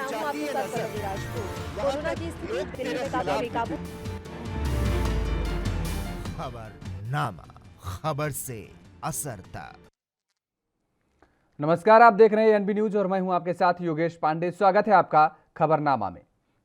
मैं हूं आपके साथ पल्लवी राजपूत। कोरोना की स्थिति दिल्ली में काफी बेकाबू। खबरनामा, खबर से असर तक। नमस्कार, आप देख रहे हैं एनबी न्यूज और मैं हूं आपके साथ योगेश पांडे। स्वागत है आपका खबरनामा में।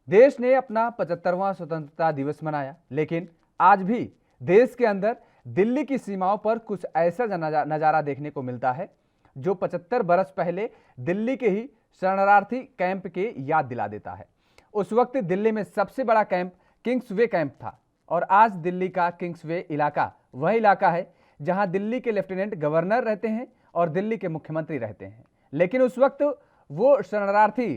देश ने अपना 75वां स्वतंत्रता दिवस मनाया, लेकिन आज भी देश के अंदर दिल्ली की सीमाओं पर कुछ ऐसा नजारा देखने को मिलता है जो 75 बरस पहले दिल्ली के ही शरणार्थी कैंप के याद दिला देता है। उस वक्त दिल्ली में सबसे बड़ा कैंप किंग्सवे कैंप था और आज दिल्ली का किंग्सवे इलाका वह इलाका है जहां दिल्ली के लेफ्टिनेंट गवर्नर रहते हैं और दिल्ली के मुख्यमंत्री रहते हैं। लेकिन उस वक्त वो शरणार्थी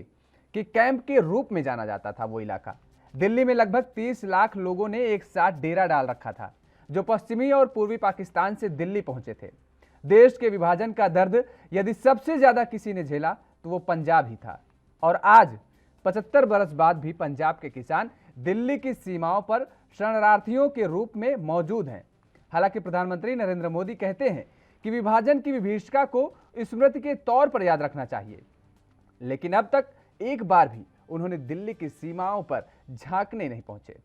के कैंप के रूप में जाना जाता था। वो इलाका दिल्ली में लगभग 30 लाख लोगों ने एक साथ डेरा डाल रखा था जो पश्चिमी और पूर्वी पाकिस्तान से दिल्ली पहुंचे थे। देश के विभाजन का दर्द यदि सबसे ज्यादा किसी ने झेला तो वो पंजाब ही था और आज 75 बरस बाद भी पंजाब के किसान दिल्ली की सीमाओं पर शरणार्थियों के रूप में मौजूद हैं। हालांकि प्रधानमंत्री नरेंद्र मोदी कहते हैं कि विभाजन की विभीषिका को स्मृति के तौर पर याद रखना चाहिए, लेकिन अब तक एक बार भी उन्होंने दिल्ली की सीमाओं पर झांकने नहीं पहुंचे।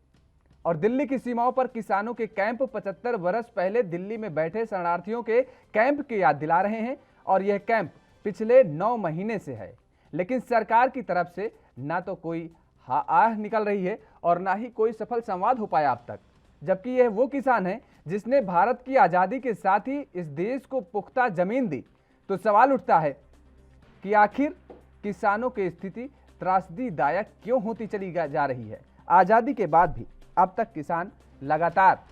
और दिल्ली की सीमाओं पर किसानों के कैंप 75 बरस पहले दिल्ली में बैठे शरणार्थियों के कैंप की याद दिला रहे हैं और यह कैंप पिछले 9 महीने से है, लेकिन सरकार की तरफ से ना तो कोई आह निकल रही है और ना ही कोई सफल संवाद हो पाया अब तक। जबकि यह वो किसान है जिसने भारत की आज़ादी के साथ ही इस देश को पुख्ता जमीन दी। तो सवाल उठता है कि आखिर किसानों की स्थिति त्रासदीदायक क्यों होती चली जा रही है। आज़ादी के बाद भी अब तक किसान लगातार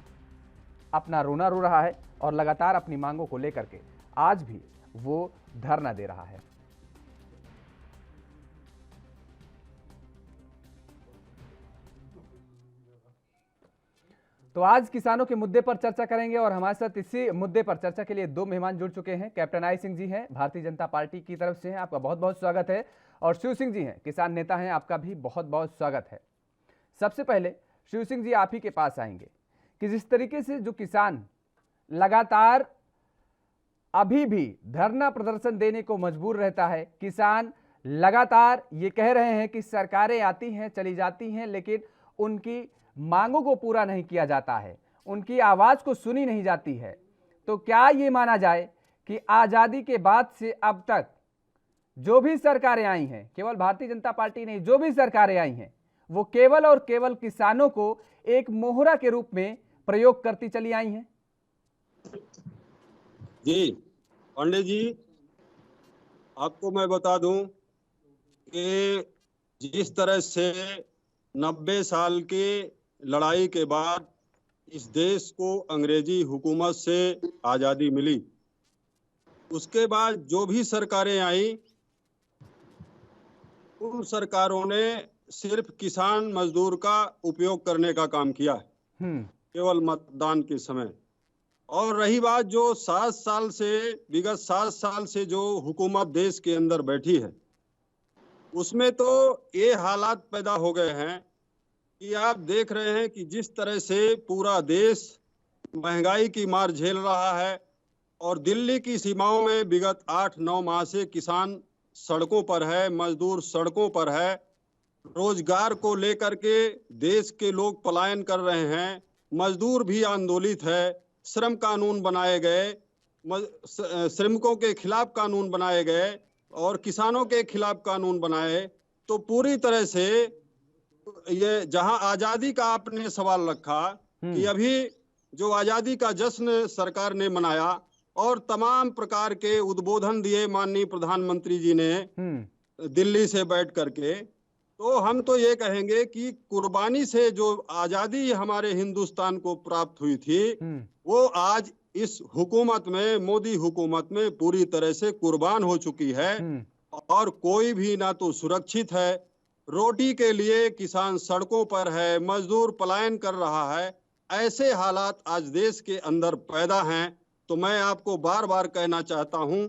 अपना रोना रो रहा है और लगातार अपनी मांगों को लेकर के आज भी वो धरना दे रहा है। तो आज किसानों के मुद्दे पर चर्चा करेंगे और हमारे साथ इसी मुद्दे पर चर्चा के लिए 2 मेहमान जुड़ चुके हैं। कैप्टन आई सिंह जी हैं, भारतीय जनता पार्टी की तरफ से हैं, आपका बहुत बहुत स्वागत है। और शिव सिंह जी हैं, किसान नेता हैं, आपका भी बहुत बहुत स्वागत है। सबसे पहले शिव सिंह जी आप ही के पास आएंगे कि जिस तरीके से जो किसान लगातार अभी भी धरना प्रदर्शन देने को मजबूर रहता है, किसान लगातार ये कह रहे हैं कि सरकारें आती हैं चली जाती हैं लेकिन उनकी मांगों को पूरा नहीं किया जाता है, उनकी आवाज को सुनी नहीं जाती है। तो क्या ये माना जाए कि आजादी के बाद से अब तक जो भी सरकारें आई हैं, केवल भारतीय जनता पार्टी नहीं, जो भी सरकारें आई हैं वो केवल और केवल किसानों को एक मोहरा के रूप में प्रयोग करती चली आई हैं? जी पांडे जी, आपको मैं बता दूं कि जिस तरह से 90 साल की लड़ाई के बाद इस देश को अंग्रेजी हुकूमत से आज़ादी मिली, उसके बाद जो भी सरकारें आई उन सरकारों ने सिर्फ किसान मजदूर का उपयोग करने का काम किया है केवल मतदान के समय। और रही बात जो विगत 7 साल से जो हुकूमत देश के अंदर बैठी है, उसमें तो ये हालात पैदा हो गए हैं कि आप देख रहे हैं कि जिस तरह से पूरा देश महंगाई की मार झेल रहा है और दिल्ली की सीमाओं में विगत 8-9 माह से किसान सड़कों पर है, मजदूर सड़कों पर है, रोजगार को लेकर के देश के लोग पलायन कर रहे हैं, मजदूर भी आंदोलित है, श्रम कानून बनाए गए, श्रमिकों के खिलाफ कानून बनाए गए और किसानों के खिलाफ कानून बनाए। तो पूरी तरह से ये जहां आजादी का आपने सवाल रखा कि अभी जो आजादी का जश्न सरकार ने मनाया और तमाम प्रकार के उद्बोधन दिए माननीय प्रधानमंत्री जी ने दिल्ली से बैठ करके, तो हम तो ये कहेंगे कि कुर्बानी से जो आजादी हमारे हिंदुस्तान को प्राप्त हुई थी वो आज इस हुकूमत में, मोदी हुकूमत में पूरी तरह से कुर्बान हो चुकी है और कोई भी ना तो सुरक्षित है। रोटी के लिए किसान सड़कों पर है, मजदूर पलायन कर रहा है। ऐसे हालात आज देश के अंदर पैदा हैं। तो मैं आपको बार बार कहना चाहता हूं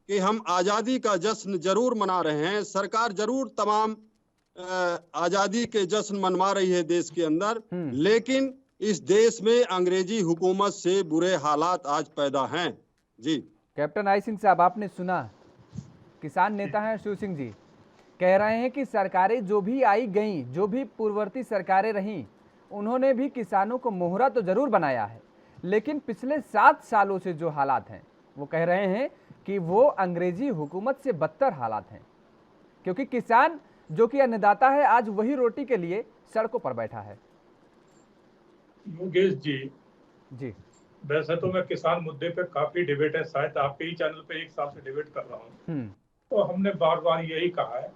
कि हम आजादी का जश्न जरूर मना रहे हैं, सरकार जरूर तमाम आजादी के जश्न मनवा रही है देश के अंदर, लेकिन इस देश में अंग्रेजी हुकूमत से बुरे हालात आज पैदा हैं। जी कैप्टन आई सिंह साहब, आपने सुना किसान नेता हैं शिव सिंह जी, कह रहे हैं कि सरकारें जो भी आई गई, जो भी पूर्ववर्ती सरकारें रहीं, उन्होंने भी किसानों को मोहरा तो जरूर बनाया है, लेकिन पिछले 7 सालों से जो हालात हैं वो कह रहे हैं कि वो अंग्रेजी हुकूमत से बदतर हालात हैं, क्योंकि किसान जो कि अन्नदाता है आज वही रोटी के लिए सड़कों पर बैठा है। योगेश जी, जी वैसे तो मैं किसान मुद्दे पे काफी डिबेट है, शायद आपके ही चैनल पे 1 साल से डिबेट कर रहा हूँ। तो हमने बार बार यही कहा है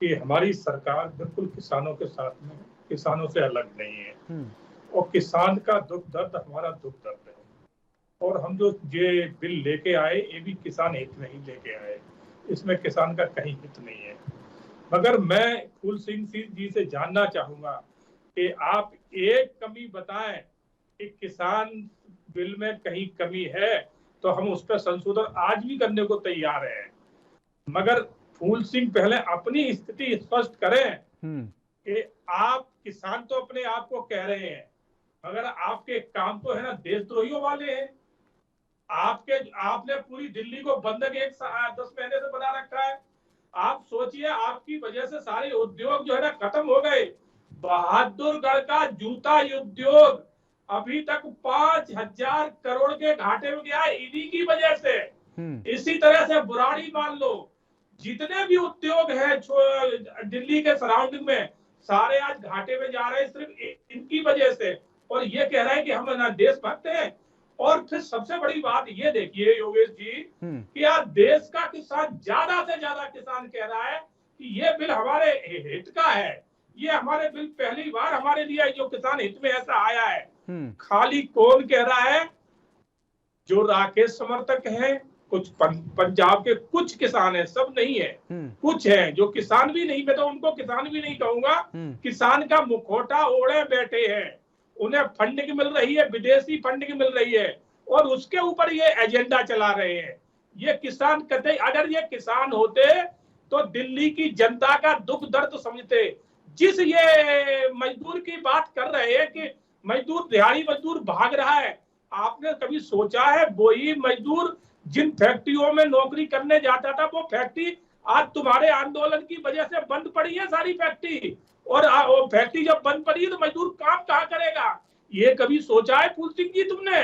कि हमारी सरकार बिल्कुल किसानों के साथ में, किसानों से अलग नहीं है, और किसान का दुख दर्द हमारा दुख दर्द है। और हम जो ये बिल लेके आए ये भी किसान हित में ही लेके आए, इसमें किसान का कहीं हित नहीं है। मगर मैं फूल सिंह जी से जानना चाहूंगा कि आप एक कमी बताएं कि किसान बिल में कहीं कमी है तो हम उस पर संशोधन आज भी करने को तैयार हैं। मगर फूल सिंह पहले अपनी स्थिति स्पष्ट करें कि आप किसान तो अपने आप को कह रहे हैं, मगर आपके काम तो है ना देशद्रोहियों वाले हैं। आपने पूरी दिल्ली को बंधक 10 महीने से बना रखा है। आप सोचिए, आपकी वजह से सारे उद्योग जो है ना खत्म हो गए। बहादुरगढ़ का जूता उद्योग अभी तक 5,000 करोड़ के घाटे में गया है इन्हीं की वजह से। इसी तरह से बुराड़ी मान लो, जितने भी उद्योग है दिल्ली के सराउंडिंग में सारे आज घाटे में जा रहे हैं सिर्फ इनकी वजह से। और ये कह रहे हैं कि हम ना देशभक्त हैं। और फिर सबसे बड़ी बात ये देखिए योगेश जी कि आज देश का किसान ज्यादा से ज्यादा किसान कह रहा है कि ये बिल हमारे हित का है, ये हमारे बिल पहली बार हमारे लिए जो किसान हित में ऐसा आया है। खाली कौन कह रहा है? जो राकेश समर्थक हैं, कुछ पंजाब के कुछ किसान हैं, सब नहीं है, कुछ हैं जो किसान भी नहीं, मैं तो उनको किसान भी नहीं कहूंगा, किसान का मुखौटा ओढ़े बैठे हैं। उन्हें फंडिंग मिल रही है, विदेशी फंडिंग मिल रही है, और उसके ऊपर ये एजेंडा चला रहे हैं। ये किसान कतई, अगर ये किसान होते तो दिल्ली की जनता का दुख दर्द समझते। जिस ये मजदूर की बात कर रहे हैं कि मजदूर, दिहाड़ी मजदूर भाग रहा है, आपने कभी सोचा है वही मजदूर जिन फैक्ट्रियों में नौकरी करने जाता था वो फैक्ट्री आज तुम्हारे आंदोलन की वजह से बंद पड़ी है सारी फैक्ट्री। और वो फैक्ट्री जब बंद पड़ी है तो मजदूर काम कहाँ करेगा? ये कभी सोचा है फूल सिंह जी तुमने?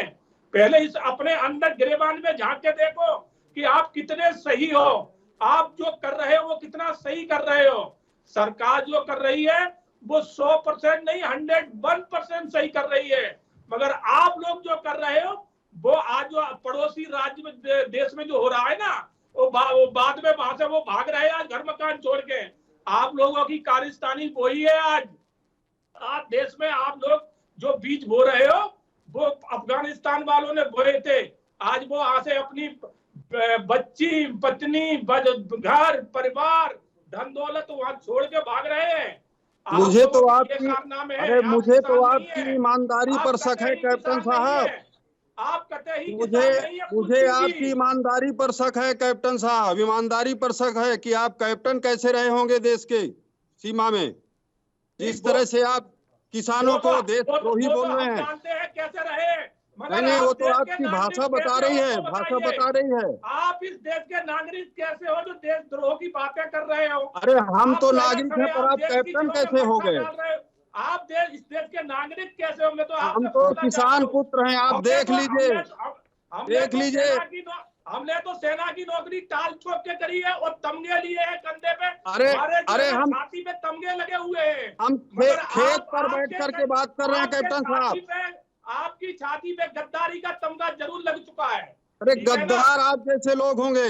पहले इस अपने अंदर गिरेबान में झांक के देखो कि आप कितने सही हो, आप जो कर रहे हो वो कितना सही कर रहे हो। सरकार जो कर रही है वो 100% नहीं 101% सही कर रही है, मगर आप लोग जो कर रहे हो वो आज जो पड़ोसी राज्य में देश में जो हो रहा है ना, वो बाद में वहां से वो भाग रहे हैं आज घर मकान छोड़ के। आप लोगों की कारस्तानी वही है आज देश में। आप लोग जो बीज बो रहे हो वो अफगानिस्तान वालों ने बोए थे। आज वो वहां से अपनी बच्ची, पत्नी, घर परिवार, धन दौलत वहां छोड़ के भाग रहे हैं। मुझे तो आपकी मुझे तो आपकी ईमानदारी पर शक है कैप्टन साहब। आप कहते ही मुझे आपकी ईमानदारी पर शक है कैप्टन साहब, ईमानदारी पर शक है कि आप कैप्टन कैसे रहे होंगे देश के सीमा में, जिस तरह से आप किसानों को देशद्रोही बोल रहे हैं। जानते हैं कैसे रहे? नहीं, वो तो आपकी भाषा बता रही है, भाषा बता रही है। आप इस देश के नागरिक कैसे हो जो देशद्रोह की बातें कर रहे हो? अरे हम तो नागरिक हैं, पर आप कैप्टन कैसे हो गए? आप इस देश के नागरिक कैसे हो? मैं तो हम तो किसान पुत्र हैं, आप देख लीजिए, देख लीजिए। हमने तो सेना की नौकरी टाल छोड़ के करी है और तमगे लिए हैं कंधे पे। अरे हम छाती पे तमगे लगे हुए हैं। हम खेत पर बैठ करके बात कर रहे हैं कैप्टन साहब। आपकी छाती पे गद्दारी का तमगा जरूर लग चुका है। अरे गद्दार आप जैसे लोग होंगे।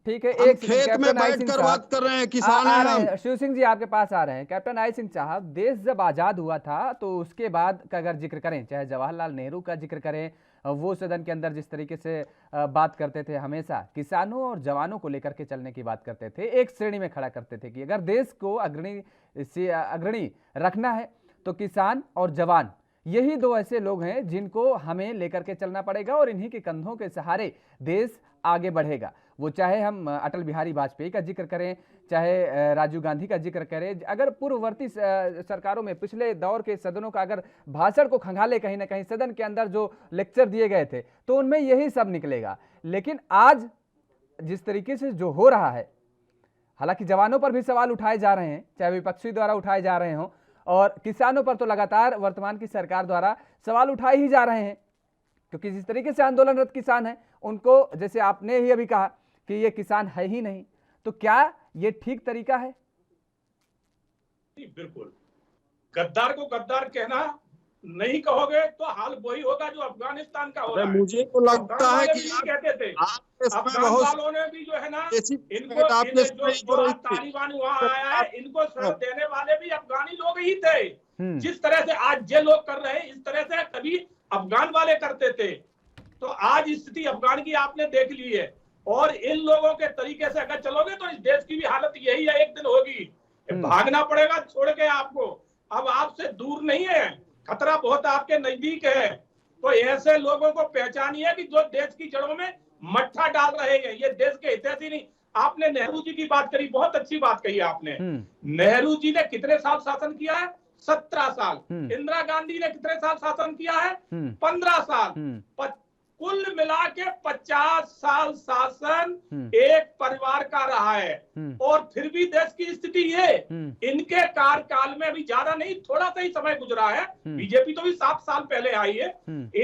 ठीक है, एक खेत में बैठकर बात कर रहे हैं, किसान हैं हम। शिव सिंह जी आपके पास आ रहे हैं। कैप्टन आई सिंह साहब, देश जब आजाद हुआ था तो उसके बाद का अगर जिक्र करें, चाहे जवाहरलाल नेहरू का जिक्र करें, वो सदन के अंदर जिस तरीके से बात करते थे, हमेशा किसानों और जवानों को लेकर के चलने की बात करते थे, एक श्रेणी में खड़ा करते थे कि अगर देश को अग्रणी रखना है तो किसान और जवान, यही दो ऐसे लोग हैं जिनको हमें लेकर के चलना पड़ेगा और इन्हीं के कंधों के सहारे देश आगे बढ़ेगा। वो चाहे हम अटल बिहारी वाजपेयी का जिक्र करें, चाहे राजीव गांधी का जिक्र करें, अगर पूर्ववर्ती सरकारों में पिछले दौर के सदनों का अगर भाषण को खंगाले कहीं ना कहीं सदन के अंदर जो लेक्चर दिए गए थे तो उनमें यही सब निकलेगा। लेकिन आज जिस तरीके से जो हो रहा है, हालांकि जवानों पर भी सवाल उठाए जा रहे हैं, चाहे विपक्षी द्वारा उठाए जा रहे हों, और किसानों पर तो लगातार वर्तमान की सरकार द्वारा सवाल उठाए ही जा रहे हैं, क्योंकि जिस तरीके से आंदोलनरत किसान हैं उनको, जैसे आपने ही अभी कहा कि ये किसान है ही नहीं, तो क्या ये ठीक तरीका है? बिल्कुल, गद्दार को गद्दार कहना नहीं कहोगे तो हाल वही होगा जो अफगानिस्तान का हो रहा है। मुझे तो लगता है कि कहते थे अफगान वालों ने भी जो है ना, इनको जो तालिबान वहाँ आया है, इनको शरण देने वाले भी अफगानी लोग ही थे। जिस तरह से आज ये लोग कर रहे हैं, इस तरह से कभी अफगान वाले करते थे। तो आज स्थिति अफगान की आपने देख ली है, और इन लोगों के तरीके से अगर चलोगे तो इस देश की भी हालत यही है, एक दिन होगी। भागना पड़ेगा छोड़ के आपको, अब आपसे दूर नहीं है, खतरा बहुत आपके नजदीक है। तो ऐसे लोगों को पहचानिए कि जो देश की जड़ों में मट्ठा डाल रहे हैं, ये देश के हितैषी नहीं। आपने नेहरू जी की बात करी, बहुत अच्छी बात कही आपने। नेहरू जी ने कितने साल शासन किया है? 17 साल। इंदिरा गांधी ने कितने साल शासन किया है? 15 साल। कुल मिला के 50 साल शासन एक परिवार का रहा है, और फिर भी देश की स्थिति ये, इनके कार्यकाल में अभी ज्यादा नहीं, थोड़ा सा ही समय गुजरा है, बीजेपी तो भी 7 साल पहले आई है।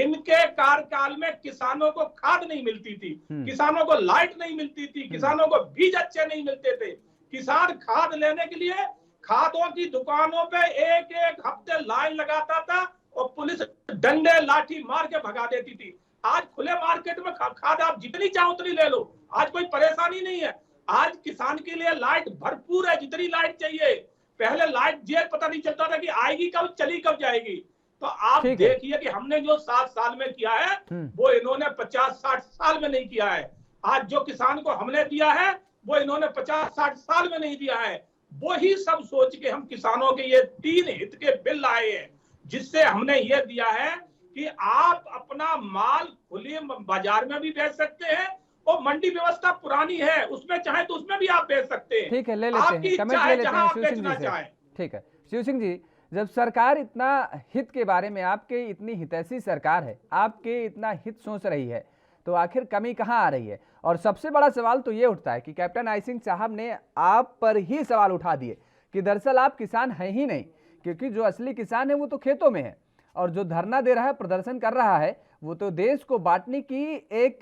इनके कार्यकाल में किसानों को खाद नहीं मिलती थी, किसानों को लाइट नहीं मिलती थी, किसानों को बीज अच्छे नहीं मिलते थे। किसान खाद लेने के लिए खादों की दुकानों पे एक एक हफ्ते लाइन लगाता था, और पुलिस डंडे लाठी मार के भगा देती थी। आज खुले मार्केट में खाद आप जितनी चाहो उतनी ले लो, आज कोई परेशानी नहीं है। आज किसान के लिए लाइट भरपूर है, जितनी लाइट चाहिए। पहले लाइट जेल पता नहीं चलता था कि आएगी कब, चली कब जाएगी। तो आप देखिए कि हमने जो 7 साल में किया है, वो इन्होंने 50-60 साल में नहीं किया है। आज जो किसान को हमने दिया है, वो इन्होंने 50-60 साल में नहीं दिया है। वही सब सोच के हम किसानों के ये 3 हित के बिल लाए हैं, जिससे हमने ये दिया है कि आप अपना माल खुले बाजार में भी बेच सकते हैं, और मंडी व्यवस्था पुरानी है, उसमें चाहे तो उसमें भी आप बेच सकते हैं। ठीक है, ले लेते हैं, कमेंट ले लेते हैं शिव सिंह जी से। ठीक है शिव सिंह जी, जब सरकार इतना हित के बारे में, आपके इतनी हितैषी सरकार है, आपके इतना हित सोच रही है, तो आखिर कमी कहाँ आ रही है? और सबसे बड़ा सवाल तो ये उठता है कि कैप्टन आई सिंह साहब ने आप पर ही सवाल उठा दिए कि दरअसल आप किसान हैं ही नहीं, क्योंकि जो असली किसान है वो तो खेतों में है, और जो धरना दे रहा है, प्रदर्शन कर रहा है, वो तो देश को बांटने की एक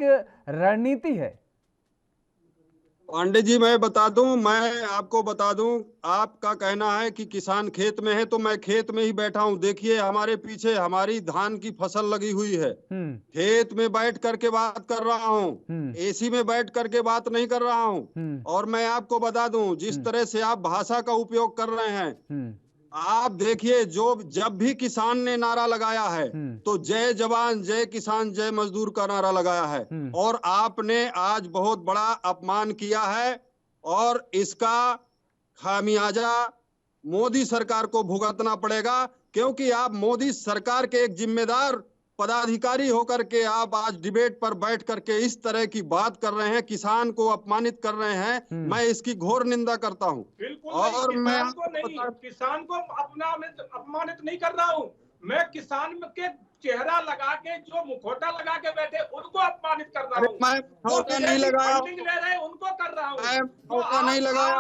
रणनीति है। पांडे जी, मैं आपको बता दूं, आपका कहना है कि किसान खेत में है, तो मैं खेत में ही बैठा हूं। देखिए हमारे पीछे हमारी धान की फसल लगी हुई है, खेत में बैठ करके बात कर रहा हूं, एसी में बैठ करके बात नहीं कर रहा हूं। और मैं आपको बता दूं, जिस तरह से आप भाषा का उपयोग कर रहे हैं, आप देखिए, जब भी किसान ने नारा लगाया है, तो जय जवान जय किसान जय मजदूर का नारा लगाया है। और आपने आज बहुत बड़ा अपमान किया है, और इसका खामियाजा मोदी सरकार को भुगतना पड़ेगा, क्योंकि आप मोदी सरकार के एक जिम्मेदार पदाधिकारी होकर के आप आज डिबेट पर बैठ करके इस तरह की बात कर रहे हैं, किसान को अपमानित कर रहे हैं। मैं इसकी घोर निंदा करता हूं। और मैं किसान को अपमानित नहीं कर रहा हूं, मैं किसान के चेहरा लगा के, जो मुखौटा लगा के बैठे, उनको अपमानित कर रहा हूं। मैं मुखौटा नहीं लगाया, फंडिंग ले रहे उनको कर रहा हूं। मैं मुखौटा नहीं लगाया।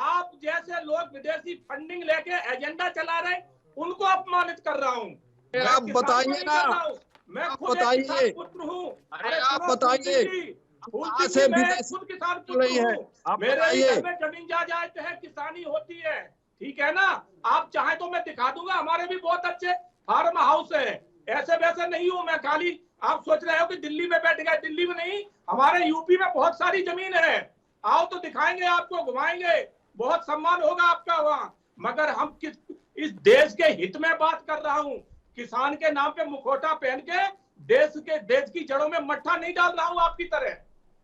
आप जैसे लोग विदेशी फंडिंग लेके एजेंडा चला रहे, उनको अपमानित कर रहा हूँ। आप बताइए ना, मैं खुद बताइए, पुत्र हूँ। अरे आप बताइए, से खुद किसान पुत्र हूँ। मेरे घर में जमीन जायदाद है, किसानी होती है, ठीक है ना। आप चाहे तो मैं दिखा दूंगा, हमारे भी बहुत अच्छे फार्म हाउस है। ऐसे वैसे नहीं हूँ मैं, खाली आप सोच रहे हो कि दिल्ली में बैठ गए, दिल्ली में नहीं, हमारे यूपी में बहुत सारी जमीन है। आओ तो दिखाएंगे, आपको घुमाएंगे, बहुत सम्मान होगा आपका वहाँ। मगर हम इस देश के हित में बात कर रहा हूँ, किसान के नाम पे मुखौटा पहन के देश की जड़ों में मट्ठा नहीं डाल रहा हूँ आपकी तरह।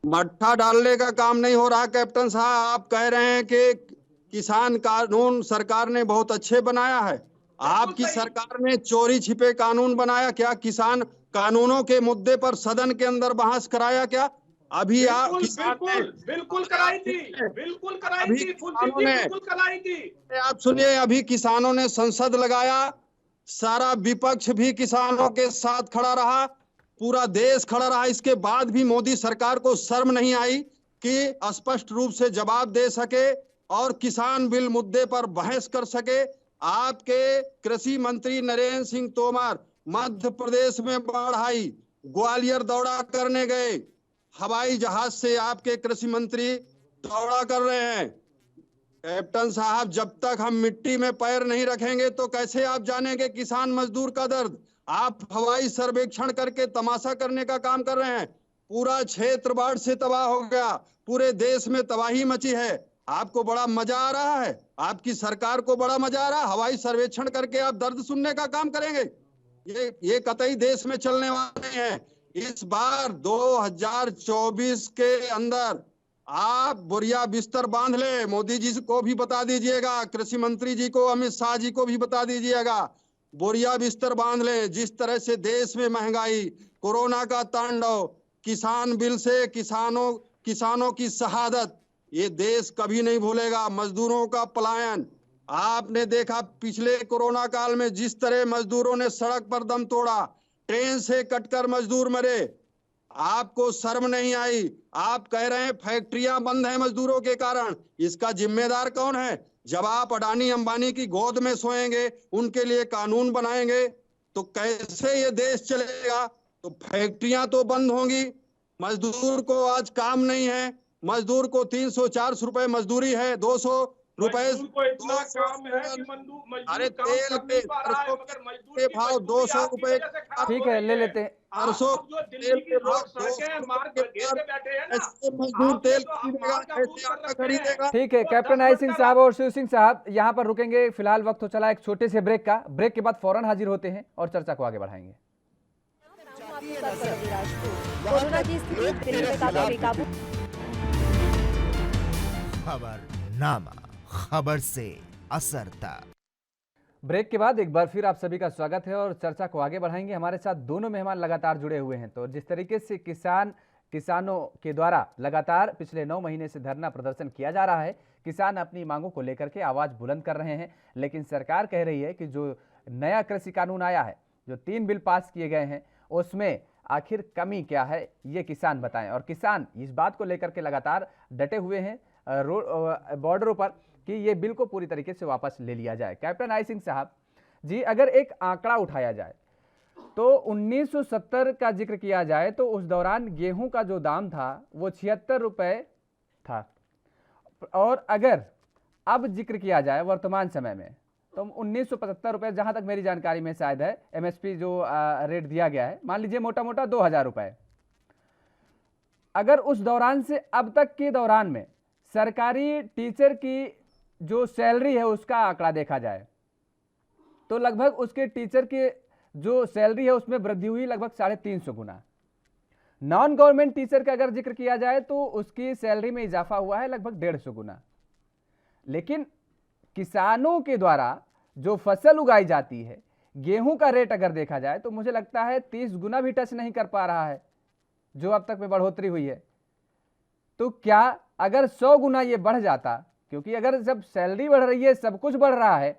मट्ठा डालने का काम नहीं हो रहा कैप्टन साहब। आप कह रहे हैं कि किसान कानून सरकार ने बहुत अच्छे बनाया है। आपकी सरकार ने चोरी छिपे कानून बनाया क्या? किसान कानूनों के मुद्दे पर सदन के अंदर बहस कराया क्या? अभी आप बिल्कुल कराई थी, बिल्कुल कराई थी। आप सुनिए, अभी किसानों ने संसद लगाया, सारा विपक्ष भी किसानों के साथ खड़ा रहा, पूरा देश खड़ा रहा। इसके बाद भी मोदी सरकार को शर्म नहीं आई कि स्पष्ट रूप से जवाब दे सके और किसान बिल मुद्दे पर बहस कर सके। आपके कृषि मंत्री नरेंद्र सिंह तोमर मध्य प्रदेश में बाढ़ आई, ग्वालियर दौरा करने गए, हवाई जहाज से आपके कृषि मंत्री दौरा कर रहे हैं। कैप्टन साहब, जब तक हम मिट्टी में पैर नहीं रखेंगे तो कैसे आप जानेंगे किसान मजदूर का दर्द। आप हवाई सर्वेक्षण करके तमाशा करने का काम कर रहे हैं। पूरा क्षेत्र बाढ़ से तबाह हो गया, पूरे देश में तबाही मची है। आपको बड़ा मजा आ रहा है, आपकी सरकार को बड़ा मजा आ रहा है। हवाई सर्वेक्षण करके आप दर्द सुनने का काम करेंगे, ये कतई देश में चलने वाले हैं। इस बार 2024 के अंदर आप बोरिया बिस्तर बांध ले। मोदी जी को भी बता दीजिएगा, कृषि मंत्री जी को, अमित शाह जी को भी बता दीजिएगा, बोरिया बिस्तर बांध ले। जिस तरह से देश में महंगाई, कोरोना का तांडव, किसान बिल से किसानों की शहादत, ये देश कभी नहीं भूलेगा। मजदूरों का पलायन आपने देखा पिछले कोरोना काल में, जिस तरह मजदूरों ने सड़क पर दम तोड़ा, ट्रेन से कटकर मजदूर मरे। आपको शर्म नहीं आई। आप कह रहे हैं फैक्ट्रियां बंद हैं मजदूरों के कारण। इसका जिम्मेदार कौन है? जब आप अडानी अंबानी की गोद में सोएंगे, उनके लिए कानून बनाएंगे, तो कैसे ये देश चलेगा? तो फैक्ट्रियां तो बंद होंगी, मजदूर को आज काम नहीं है। मजदूर को 300-400 रुपए मजदूरी है, 200 रुपए को इतना काम है कि अरे तेल के भाव 200 रुपए। ठीक है, ले लेते हैं। मजदूर तेल खरीदेगा। ठीक है, कैप्टन आई सिंह साहब और शिव सिंह साहब यहाँ पर रुकेंगे। फिलहाल वक्त हो चला एक छोटे से ब्रेक का। ब्रेक के बाद फौरन हाजिर होते हैं और चर्चा को आगे बढ़ाएंगे। कोरोना की स्थिति दिल्ली में काफी बेकाबू। खबरनामा, खबर से असर तक। ब्रेक के बाद एक बार फिर आप सभी का स्वागत है और चर्चा को आगे बढ़ाएंगे। हमारे साथ दोनों मेहमान लगातार जुड़े हुए हैं। तो जिस तरीके से किसानों के द्वारा लगातार पिछले 9 महीने से धरना प्रदर्शन किया जा रहा है, किसान अपनी मांगों को लेकर के आवाज बुलंद कर रहे हैं, लेकिन सरकार कह रही है कि जो नया कृषि कानून आया है, जो 3 बिल पास किए गए हैं, उसमें आखिर कमी क्या है, ये किसान बताएं। और किसान इस बात को लेकर के लगातार डटे हुए हैं बॉर्डरों पर कि ये बिल को पूरी तरीके से वापस ले लिया जाए। कैप्टन आई सिंह साहब जी, अगर एक आंकड़ा उठाया जाए तो 1970 का जिक्र किया जाए तो उस दौरान गेहूं का जो दाम था वो 76 रुपए था, और अगर अब जिक्र किया जाए वर्तमान समय में तो 1975 रुपए, जहां तक मेरी जानकारी में शायद है, एमएसपी जो रेट दिया गया है, मान लीजिए मोटा मोटा 2000 रुपए। अगर उस दौरान से अब तक के दौरान में सरकारी टीचर की जो सैलरी है उसका आंकड़ा देखा जाए तो लगभग उसके टीचर की जो सैलरी है उसमें वृद्धि हुई लगभग 350 गुना। नॉन गवर्नमेंट टीचर का अगर जिक्र किया जाए तो उसकी सैलरी में इजाफा हुआ है लगभग 150 गुना। लेकिन किसानों के द्वारा जो फसल उगाई जाती है, गेहूं का रेट अगर देखा जाए तो मुझे लगता है 30 गुना भी टच नहीं कर पा रहा है जो अब तक में बढ़ोतरी हुई है। तो क्या अगर 100 गुना ये बढ़ जाता, क्योंकि अगर जब सैलरी बढ़ रही है, सब कुछ बढ़ रहा है,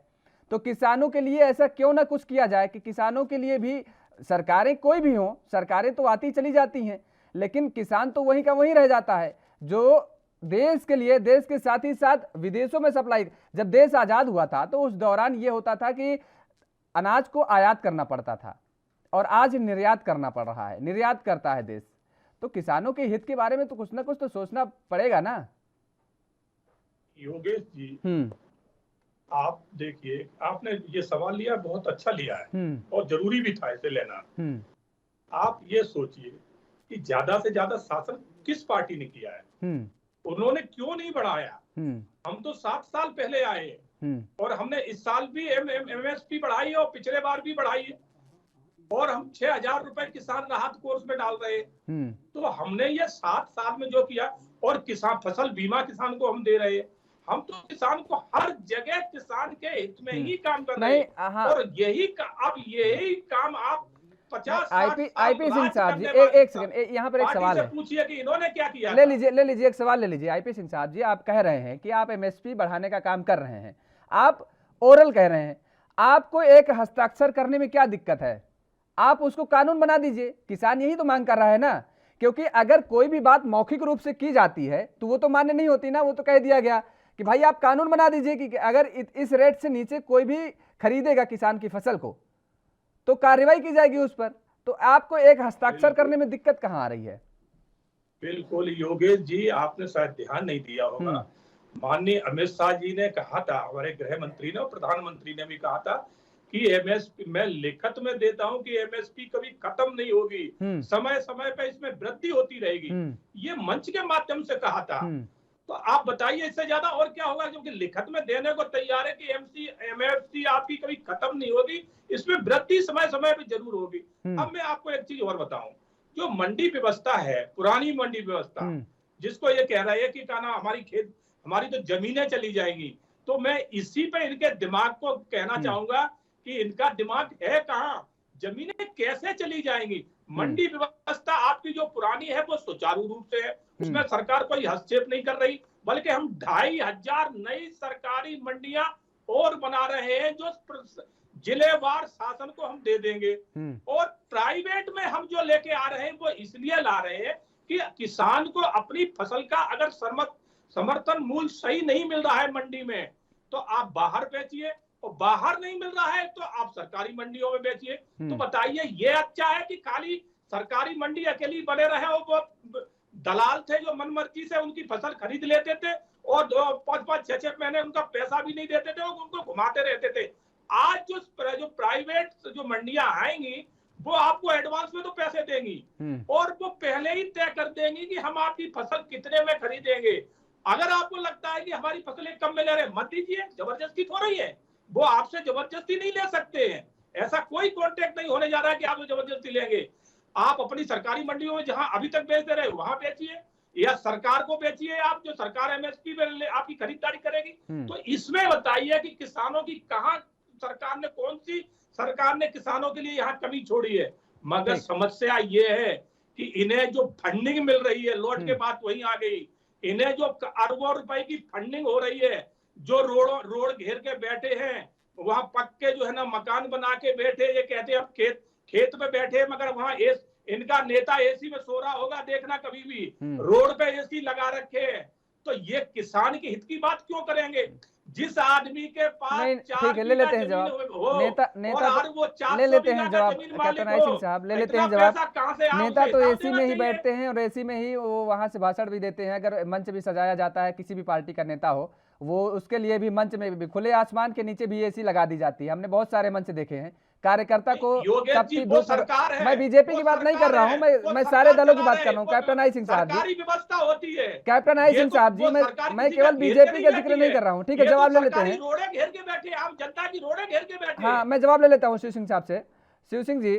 तो किसानों के लिए ऐसा क्यों ना कुछ किया जाए कि किसानों के लिए भी, सरकारें कोई भी हो, सरकारें तो आती चली जाती हैं, लेकिन किसान तो वहीं का वहीं रह जाता है, जो देश के लिए, देश के साथ ही साथ विदेशों में सप्लाई। जब देश आजाद हुआ था तो उस दौरान ये होता था कि अनाज को आयात करना पड़ता था और आज निर्यात करना पड़ रहा है, निर्यात करता है देश। तो किसानों के हित के बारे में तो कुछ ना कुछ तो सोचना पड़ेगा ना। योगेश जी, आप देखिए, आपने ये सवाल लिया, बहुत अच्छा लिया है और जरूरी भी था इसे लेना। आप ये सोचिए कि ज्यादा से ज्यादा शासन किस पार्टी ने किया है, उन्होंने क्यों नहीं बढ़ाया। हम तो 7 साल पहले आए और हमने इस साल भी एमएसपी बढ़ाई है और पिछले बार भी बढ़ाई है, और हम 6000 रुपए किसान राहत कोष में डाल रहे हैं। तो हमने ये 7 साल में जो किया, और किसान फसल बीमा किसान को हम दे रहे हैं। हम तो किसान को हर जगह किसान के हित में ही काम कर रहे हैं, और यही काम आप 50 आईपी सिंह साहब जी, एक सेकंड, यहाँ पर एक सवाल है, पूछिए कि इन्होंने क्या किया। ले लीजिए एक सवाल ले लीजिए। आईपी सिंह साहब जी, आप कह रहे हैं कि आप एमएसपी बढ़ाने का काम कर रहे हैं, आप ओरल कह रहे हैं, आपको एक हस्ताक्षर करने में क्या दिक्कत है? आप उसको कानून बना दीजिए। किसान यही तो मांग कर रहा है ना क्योंकि अगर कोई भी बात मौखिक रूप से की जाती है तो वो तो मान्य नहीं होती ना। वो तो कह दिया गया कि भाई आप कानून बना दीजिए कि अगर इस रेट से नीचे कोई भी खरीदेगा किसान की फसल को तो कार्रवाई की जाएगी उस पर। तो आपको एक हस्ताक्षर करने में दिक्कत कहां आ रही है? बिल्कुल योगेश जी, आपने शायद ध्यान नहीं दिया होगा, माननीय अमित शाह जी ने कहा था, हमारे गृह मंत्री ने और प्रधानमंत्री ने भी कहा था कि एमएसपी मैं लिखित में देता हूं कि एमएसपी कभी खत्म नहीं होगी, समय समय पे इसमें वृद्धि होती रहेगी। ये मंच के माध्यम से कहा था। तो आप बताइए इससे ज्यादा और क्या होगा, क्योंकि लिखित में देने को तैयार है कि एमएसपी आपकी कभी खत्म नहीं होगी, इसमें वृद्धि समय समय पे जरूर होगी। अब मैं आपको एक चीज और बताऊं, जो मंडी व्यवस्था है, पुरानी मंडी व्यवस्था, जिसको ये कह रहा है कि कहना हमारी तो जमीनें चली जाएंगी, तो मैं इसी पे इनके दिमाग को कहना चाहूंगा कि इनका दिमाग है कहाँ, जमीनें कैसे चली जाएंगी। मंडी व्यवस्था आपकी जो पुरानी है वो सुचारू रूप से है, उसमें सरकार कोई हस्तक्षेप नहीं कर रही, बल्कि हम 2500 नई सरकारी मंडियां और बना रहे हैं जो जिलेवार शासन को हम दे देंगे। और प्राइवेट में हम जो लेके आ रहे हैं वो इसलिए ला रहे हैं कि किसान को अपनी फसल का अगर समर्थन मूल्य सही नहीं मिल रहा है मंडी में तो आप बाहर बेचिए, और बाहर नहीं मिल रहा है तो आप सरकारी मंडियों में बेचिए। तो बताइए ये अच्छा है कि खाली सरकारी मंडी अकेली बने रहे, और वो दलाल थे जो मनमर्जी से उनकी फसल खरीद लेते थे और 5-5, 6-6 महीने उनका पैसा भी नहीं देते थे और उनको घुमाते रहते थे। आज जो प्राइवेट जो मंडियां आएंगी वो आपको एडवांस में तो पैसे देंगी और वो पहले ही तय कर देंगी कि हम आपकी फसल कितने में खरीदेंगे। अगर आपको लगता है कि हमारी फसलें कम में ले रहे, मत दीजिए, जबरदस्ती हो रही है, वो आपसे जबरदस्ती नहीं ले सकते हैं। ऐसा कोई कॉन्ट्रैक्ट नहीं होने जा रहा है कि आप जबरदस्ती लेंगे। आप अपनी सरकारी मंडियों में जहां अभी तक बेचते रहे वहां बेचिए, या सरकार को बेचिए आप, जो सरकार एमएसपी में आपकी खरीदारी करेगी। तो इसमें बताइए कि किसानों की कहां सरकार ने किसानों के लिए यहाँ कमी छोड़ी है। मगर समस्या ये है कि इन्हें जो फंडिंग मिल रही है, लौट के बात वहीं आ गई, इन्हें जो अरबों रुपए की फंडिंग हो रही है, जो रोड घेर के बैठे हैं, वहां पक्के जो है ना मकान बना के बैठे, ये कहते हैं अब खेत में बैठे, मगर वहां इनका नेता एसी में सो रहा होगा, देखना कभी भी रोड पे एसी लगा रखे है। तो ये किसान के हित की बात क्यों करेंगे? जिस आदमी के पास ठीक है, ले लेते हैं जवाब नेता ले लेते हैं जवाब कैप्टन आई सिंह साहब, ले लेते हैं जवाब। नेता तो एसी में ही बैठते हैं और एसी में ही वो वहां से भाषण भी देते हैं। अगर मंच भी सजाया जाता है, किसी भी पार्टी का नेता हो, वो उसके लिए भी मंच में भी खुले आसमान के नीचे भी एसी लगा दी जाती है। हमने बहुत सारे मंच देखे हैं। कार्यकर्ता को मैं बीजेपी की बात नहीं कर रहा हूँ, मैं सारे दलों की बात कर रहा हूँ। कैप्टन आई सिंह साहब जी, व्यवस्था होती है कैप्टन आई सिंह साहब जी, मैं केवल बीजेपी का जिक्र नहीं कर रहा हूँ। ठीक है, जवाब ले लेते हैं। रोडे घेर के बैठे, आम जनता की रोडे घेर के बैठे। हाँ, मैं जवाब ले लेता हूँ शिव सिंह साहब से। शिव सिंह जी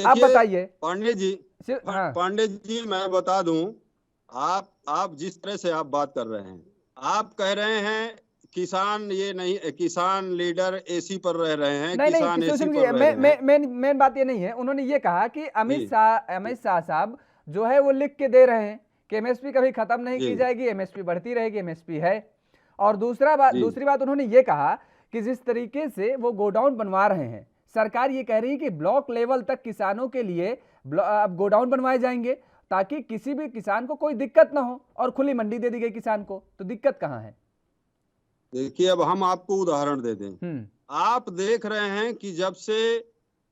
आप बताइए। पांडे जी मैं बता दूं, आप जिस तरह से आप बात कर रहे हैं, आप कह रहे हैं किसान ये नहीं, किसान लीडर एसी पर रह रहे हैं, किसान एसी पर रह रहे हैं। मेन बात ये नहीं है। उन्होंने ये कहा कि अमित शाह साहब जो है वो लिख के दे रहे हैं कि एमएसपी कभी खत्म नहीं की जाएगी, एमएसपी बढ़ती रहेगी, एमएसपी है। और दूसरी बात उन्होंने ये कहा कि जिस तरीके से वो गोडाउन बनवा रहे हैं, सरकार ये कह रही है कि ब्लॉक लेवल तक किसानों के लिए अब गोडाउन बनवाए जाएंगे ताकि किसी भी किसान को कोई दिक्कत ना हो, और खुली मंडी दे दी गई किसान को, तो दिक्कत कहाँ है? देखिए, अब हम आपको उदाहरण दे दें। आप देख रहे हैं कि जब से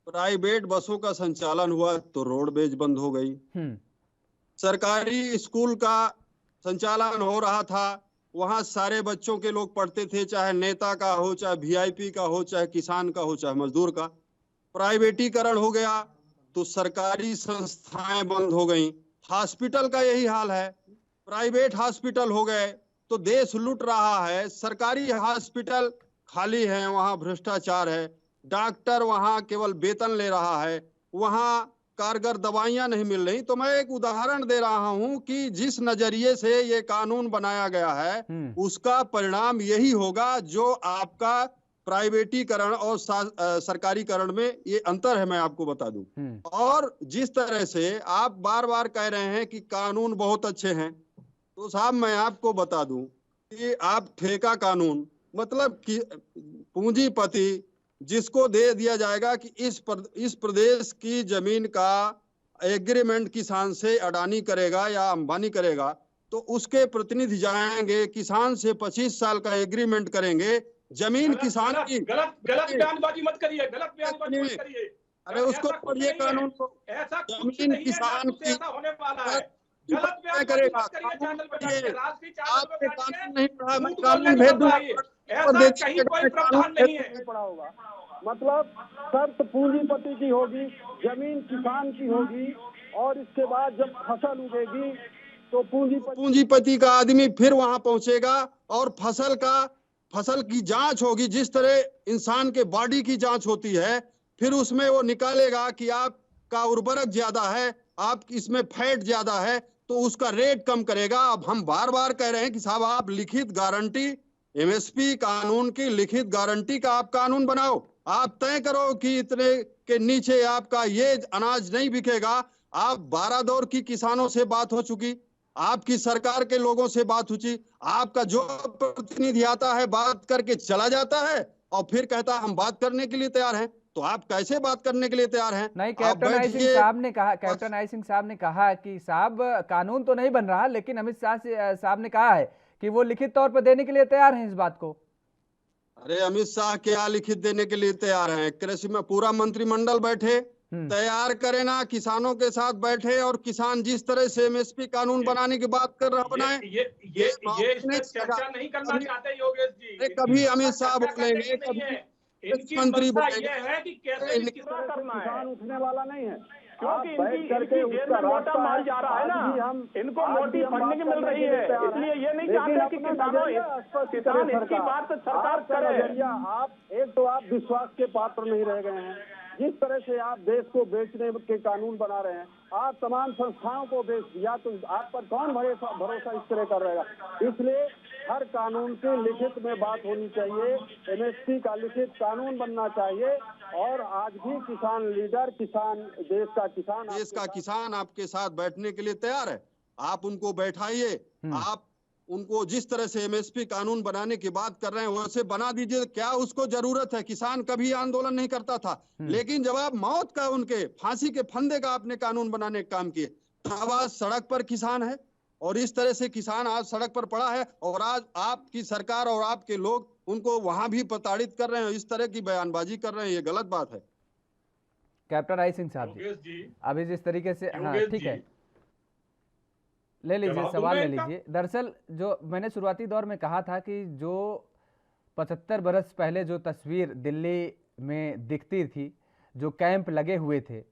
प्राइवेट बसों का संचालन हुआ तो रोडवेज बंद हो गई। सरकारी स्कूल का संचालन हो रहा था, वहां सारे बच्चों के लोग पढ़ते थे, चाहे नेता का हो, चाहे वीआईपी का हो, चाहे किसान का हो, चाहे मजदूर का। प्राइवेटीकरण हो गया तो सरकारी संस्थाएं बंद हो गई। हॉस्पिटल का यही हाल है, प्राइवेट हॉस्पिटल हो गए तो देश लूट रहा है। सरकारी हॉस्पिटल खाली हैं, वहां भ्रष्टाचार है, डॉक्टर वहां केवल वेतन ले रहा है, वहां कारगर दवाइयां नहीं मिल रही। तो मैं एक उदाहरण दे रहा हूं कि जिस नजरिए से ये कानून बनाया गया है उसका परिणाम यही होगा जो आपका प्राइवेटीकरण और सरकारीकरण में ये अंतर है, मैं आपको बता दूं। और जिस तरह से आप बार बार कह रहे हैं कि कानून बहुत अच्छे हैं, तो साहब मैं आपको बता दूं कि आप ठेका कानून, मतलब कि पूंजीपति जिसको दे दिया जाएगा कि इस प्रदेश की जमीन का एग्रीमेंट किसान से अडानी करेगा या अंबानी करेगा, तो उसके प्रतिनिधि जाएंगे, किसान से 25 साल का एग्रीमेंट करेंगे, जमीन किसान की। गलत बयानबाजी मत करिए, गलत बयानबाजी मत करिए। अरे उसको पढ़िए कानून को। ऐसा जमीन किसान की होने वाला है। गलत क्या करेगा? आपने कानून नहीं पढ़ा, मैं कानून भेज दूंगा। ऐसा कहीं कोई प्रावधान नहीं है। पड़ा होगा, मतलब शर्त पूंजीपति की होगी, जमीन किसान की होगी, और इसके बाद जब फसल उगेगी तो पूंजीपति का आदमी फिर वहां पहुंचेगा और फसल की जांच होगी, जिस तरह इंसान के बॉडी की जांच होती है। फिर उसमें वो निकालेगा कि आपका उर्वरक ज्यादा है, आप इसमें फैट ज्यादा है, तो उसका रेट कम करेगा। अब हम बार बार कह रहे हैं कि साहब आप लिखित गारंटी, एमएसपी कानून की लिखित गारंटी का आप कानून बनाओ। आप तय करो कि इतने के नीचे आपका ये अनाज नहीं बिकेगा। आप 12 दौर की किसानों से बात हो चुकी, आपकी सरकार के लोगों से बात हुई, आपका जो प्रतिनिधि आता है बात करके चला जाता है और फिर कहता है हम बात करने के लिए तैयार हैं। तो आप कैसे बात करने के लिए तैयार हैं? नहीं, कैप्टन आई सिंह साहब ने कहा कि साहब कानून तो नहीं बन रहा, लेकिन अमित शाह साहब ने कहा है कि वो लिखित तौर पर देने के लिए तैयार हैं इस बात को। अरे अमित शाह क्या लिखित देने के लिए तैयार हैं? कृषि में पूरा मंत्रिमंडल बैठे, तैयार करे ना, किसानों के साथ बैठे और किसान जिस तरह से एमएसपी कानून बनाने की बात कर रहा बनाए। ये चर्चा नहीं करना चाहते योगेश जी। कभी अमित शाह बोलेंगे, कभी मंत्री बोलेंगे, है कि कैसे किसान उठने वाला नहीं है, क्योंकि इनकी जेब में मोटा माल जा रहा है ना, इनको मोटी फंडिंग मिल रही है, इसलिए ये नहीं चाहते कि किसान इसकी बात सरकार करे। आप आप विश्वास के पात्र नहीं रह गए हैं। जिस तरह से आप देश को बेचने के कानून बना रहे हैं, आप तमाम संस्थाओं को बेच दिया, तो आप पर कौन भरोसा इस तरह कर रहेगा? इसलिए हर कानून के लिखित में बात होनी चाहिए, एमएसपी का लिखित कानून बनना चाहिए। और आज भी किसान लीडर, देश का किसान आपके साथ बैठने के लिए तैयार है। आप उनको बैठाइए, आप उनको जिस तरह से एमएसपी कानून बनाने की बात कर रहे हैं वैसे बना दीजिए। क्या उसको जरूरत है? किसान कभी आंदोलन नहीं करता था, लेकिन जब आप मौत का, उनके फांसी के फंदे का आपने कानून बनाने का काम किए, तब आज सड़क पर किसान है। और इस तरह से किसान आज सड़क पर पड़ा है और आज आपकी सरकार और आपके लोग उनको वहां भी प्रताड़ित कर रहे हैं, इस तरह की बयानबाजी कर रहे हैं। ये गलत बात है। कैप्टन आई सिंह साहब जी, अभी जिस तरीके से, हाँ ठीक है, ले लीजिए सवाल ले लीजिए। दरअसल जो मैंने शुरुआती दौर में कहा था कि जो 75 बरस पहले जो तस्वीर दिल्ली में दिखती थी, जो कैंप लगे हुए थे,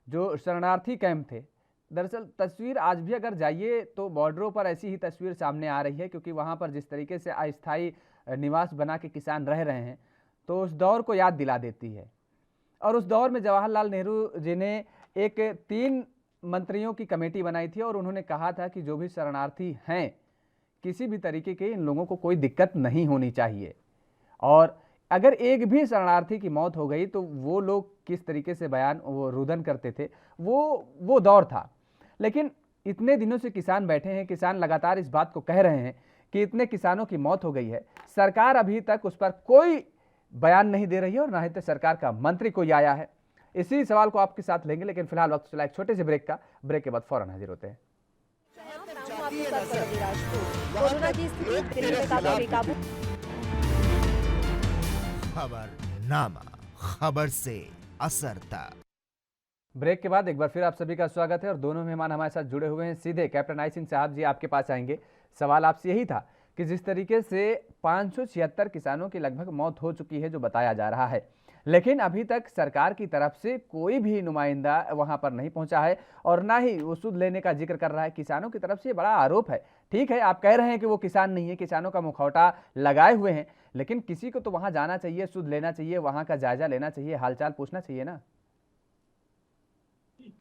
जो शरणार्थी कैंप थे, दरअसल तस्वीर आज भी अगर जाइए तो बॉर्डरों पर ऐसी ही तस्वीर सामने आ रही है, क्योंकि वहाँ पर जिस तरीके से अस्थायी निवास बना के किसान रह रहे हैं, तो उस दौर को याद दिला देती है। और उस दौर में जवाहरलाल नेहरू जी ने एक 3 मंत्रियों की कमेटी बनाई थी और उन्होंने कहा था कि जो भी शरणार्थी हैं, किसी भी तरीके के इन लोगों को कोई दिक्कत नहीं होनी चाहिए, और अगर एक भी शरणार्थी की मौत हो गई तो वो लोग किस तरीके से बयान वो रुदन करते थे, वो दौर था। लेकिन इतने दिनों से किसान बैठे हैं, किसान लगातार इस बात को कह रहे हैं कि इतने किसानों की मौत हो गई है, सरकार अभी तक उस पर कोई बयान नहीं दे रही है और ना ही तो सरकार का मंत्री कोई आया है। इसी सवाल को आपके साथ लेंगे, लेकिन फिलहाल वक्त चला एक छोटे से ब्रेक का। ब्रेक के बाद फौरन हाजिर होते हैं। कोरोना की स्थिति दिल्ली में काफी बेकाबू। खबरनामा, खबर से असर तक। ब्रेक के बाद एक बार फिर आप सभी का स्वागत है और दोनों मेहमान हमारे साथ जुड़े हुए हैं। सीधे कैप्टन आई सिंह साहब जी आपके पास आएंगे। सवाल आपसे यही था कि जिस तरीके से 576 किसानों की लगभग मौत हो चुकी है जो बताया जा रहा है, लेकिन अभी तक सरकार की तरफ से कोई भी नुमाइंदा वहां पर नहीं पहुंचा है और ना ही वो सुध लेने का जिक्र कर रहा है। किसानों की तरफ से बड़ा आरोप है। ठीक है, आप कह रहे हैं कि वो किसान नहीं है, किसानों का मुखौटा लगाए हुए हैं, लेकिन किसी को तो वहां जाना चाहिए, सुध लेना चाहिए, वहां का जायजा लेना चाहिए, हालचाल पूछना चाहिए ना।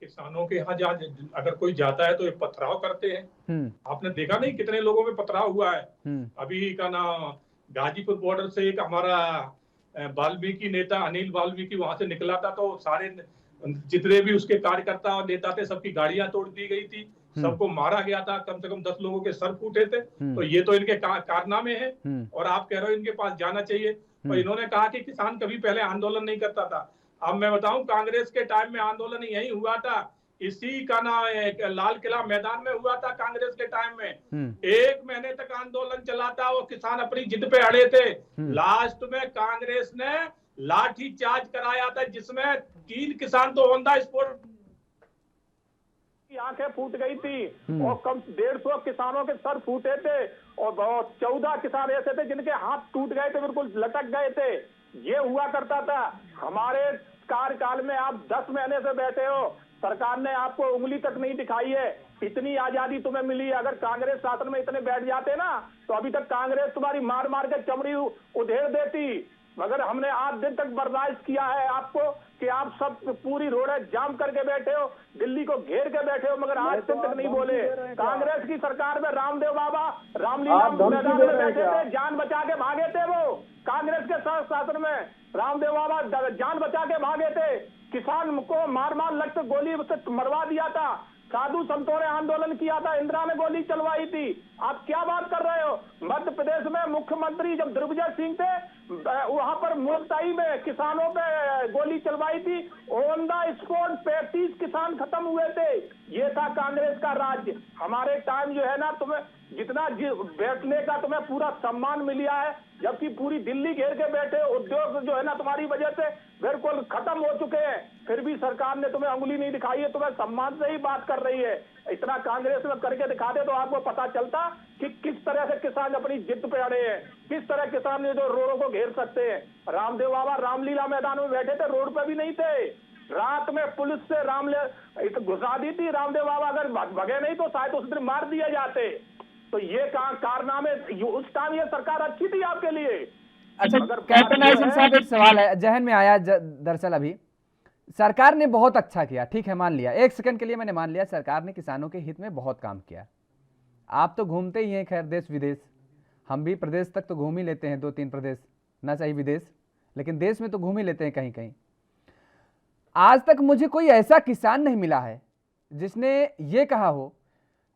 किसानों के यहाँ अगर कोई जाता है तो ये पथराव करते हैं। आपने देखा नहीं कितने लोगों में पथराव हुआ है। अभी का ना गाजीपुर बॉर्डर से एक हमारा वाल्मीकि नेता अनिल वाल्मीकि वहां से निकला था, तो सारे जितने भी उसके कार्यकर्ता और नेता थे सबकी गाड़ियां तोड़ दी गई थी, सबको मारा गया था, कम से कम 10 लोगों के सर फूटे थे। तो ये तो इनके कारनामे हैं और आप कह रहे हो इनके पास जाना चाहिए। और इन्होंने कहा कि किसान कभी पहले आंदोलन नहीं करता था। अब मैं बताऊं, कांग्रेस के टाइम में आंदोलन यही हुआ था इसी का ना लाल किला मैदान में हुआ था कांग्रेस के टाइम में। 1 महीने तक आंदोलन चला था, वो किसान अपनी जिद पे अड़े थे। लास्ट में कांग्रेस ने लाठी चार्ज कराया था, जिसमें 3 किसान तो ऑन द स्पॉट आंखें फूट गई थी और कम 150 किसानों के सर फूटे थे और 14 किसान ऐसे थे जिनके हाथ टूट गए थे, बिल्कुल लटक गए थे। ये हुआ करता था। हमारे कार्यकाल में आप 10 महीने से बैठे हो, सरकार ने आपको उंगली तक नहीं दिखाई है। इतनी आजादी तुम्हें मिली है। अगर कांग्रेस शासन में इतने बैठ जाते ना तो अभी तक कांग्रेस तुम्हारी मार मार के चमड़ी उधेड़ देती। मगर हमने 8 दिन तक बर्दाश्त किया है आपको कि आप सब पूरी रोड जाम करके बैठे हो, दिल्ली को घेर के बैठे हो, मगर आज दिन तक नहीं बोले। कांग्रेस की सरकार में रामदेव बाबा रामलीला मैदान में बैठे थे, जान बचा के भागे थे। वो कांग्रेस के शासन में रामदेव बाबा जान बचा के भागे थे। किसान को मार मार लगते गोली से मरवा दिया था। साधु संतों ने आंदोलन किया था, इंदिरा ने गोली चलवाई थी। आप क्या बात कर रहे हो? मध्य प्रदेश में मुख्यमंत्री जब दिग्विजय सिंह थे, वहां पर मुल्ताई में किसानों पे गोली चलवाई थी। ऑन द स्पॉट 35 किसान खत्म हुए थे। ये था कांग्रेस का राज्य। हमारे टाइम जो है ना, तुम्हें जितना बैठने का तुम्हें पूरा सम्मान मिला है, जबकि पूरी दिल्ली घेर के बैठे। उद्योग जो है ना तुम्हारी वजह से बिल्कुल खत्म हो चुके हैं, फिर भी सरकार ने तुम्हें अंगुली नहीं दिखाई है, तुम्हें सम्मान से ही बात कर रही है। इतना कांग्रेस में करके दिखाते तो आपको पता चलता कि किस तरह से किसान अपनी जिद पे अड़े हैं, किस तरह किसान जो रोडों को घेर सकते हैं। रामदेव बाबा रामलीला मैदान में बैठे थे, रोड पे भी नहीं थे। रात में पुलिस से घुसा दी थी। रामदेव बाबा अगर भगे नहीं तो शायद उस दिन मार दिए जाते। तो ये कारनामे, उस टाइम ये सरकार अच्छी थी आपके लिए। अच्छा कैप्टन आसिम साहब, एक सवाल है जहन में आया दरअसल अभी। सरकार ने बहुत अच्छा किया, ठीक है, मान लिया, 1 सेकंड के लिए मैंने मान लिया, सरकार ने किसानों के हित में बहुत काम किया। आप तो घूमते ही हैं, खैर देश विदेश, हम भी प्रदेश तक तो घूम ही लेते हैं, 2-3 प्रदेश, ना चाहिए विदेश, लेकिन देश में तो घूम ही लेते हैं कहीं कहीं। आज तक मुझे कोई ऐसा किसान नहीं मिला है जिसने ये कहा हो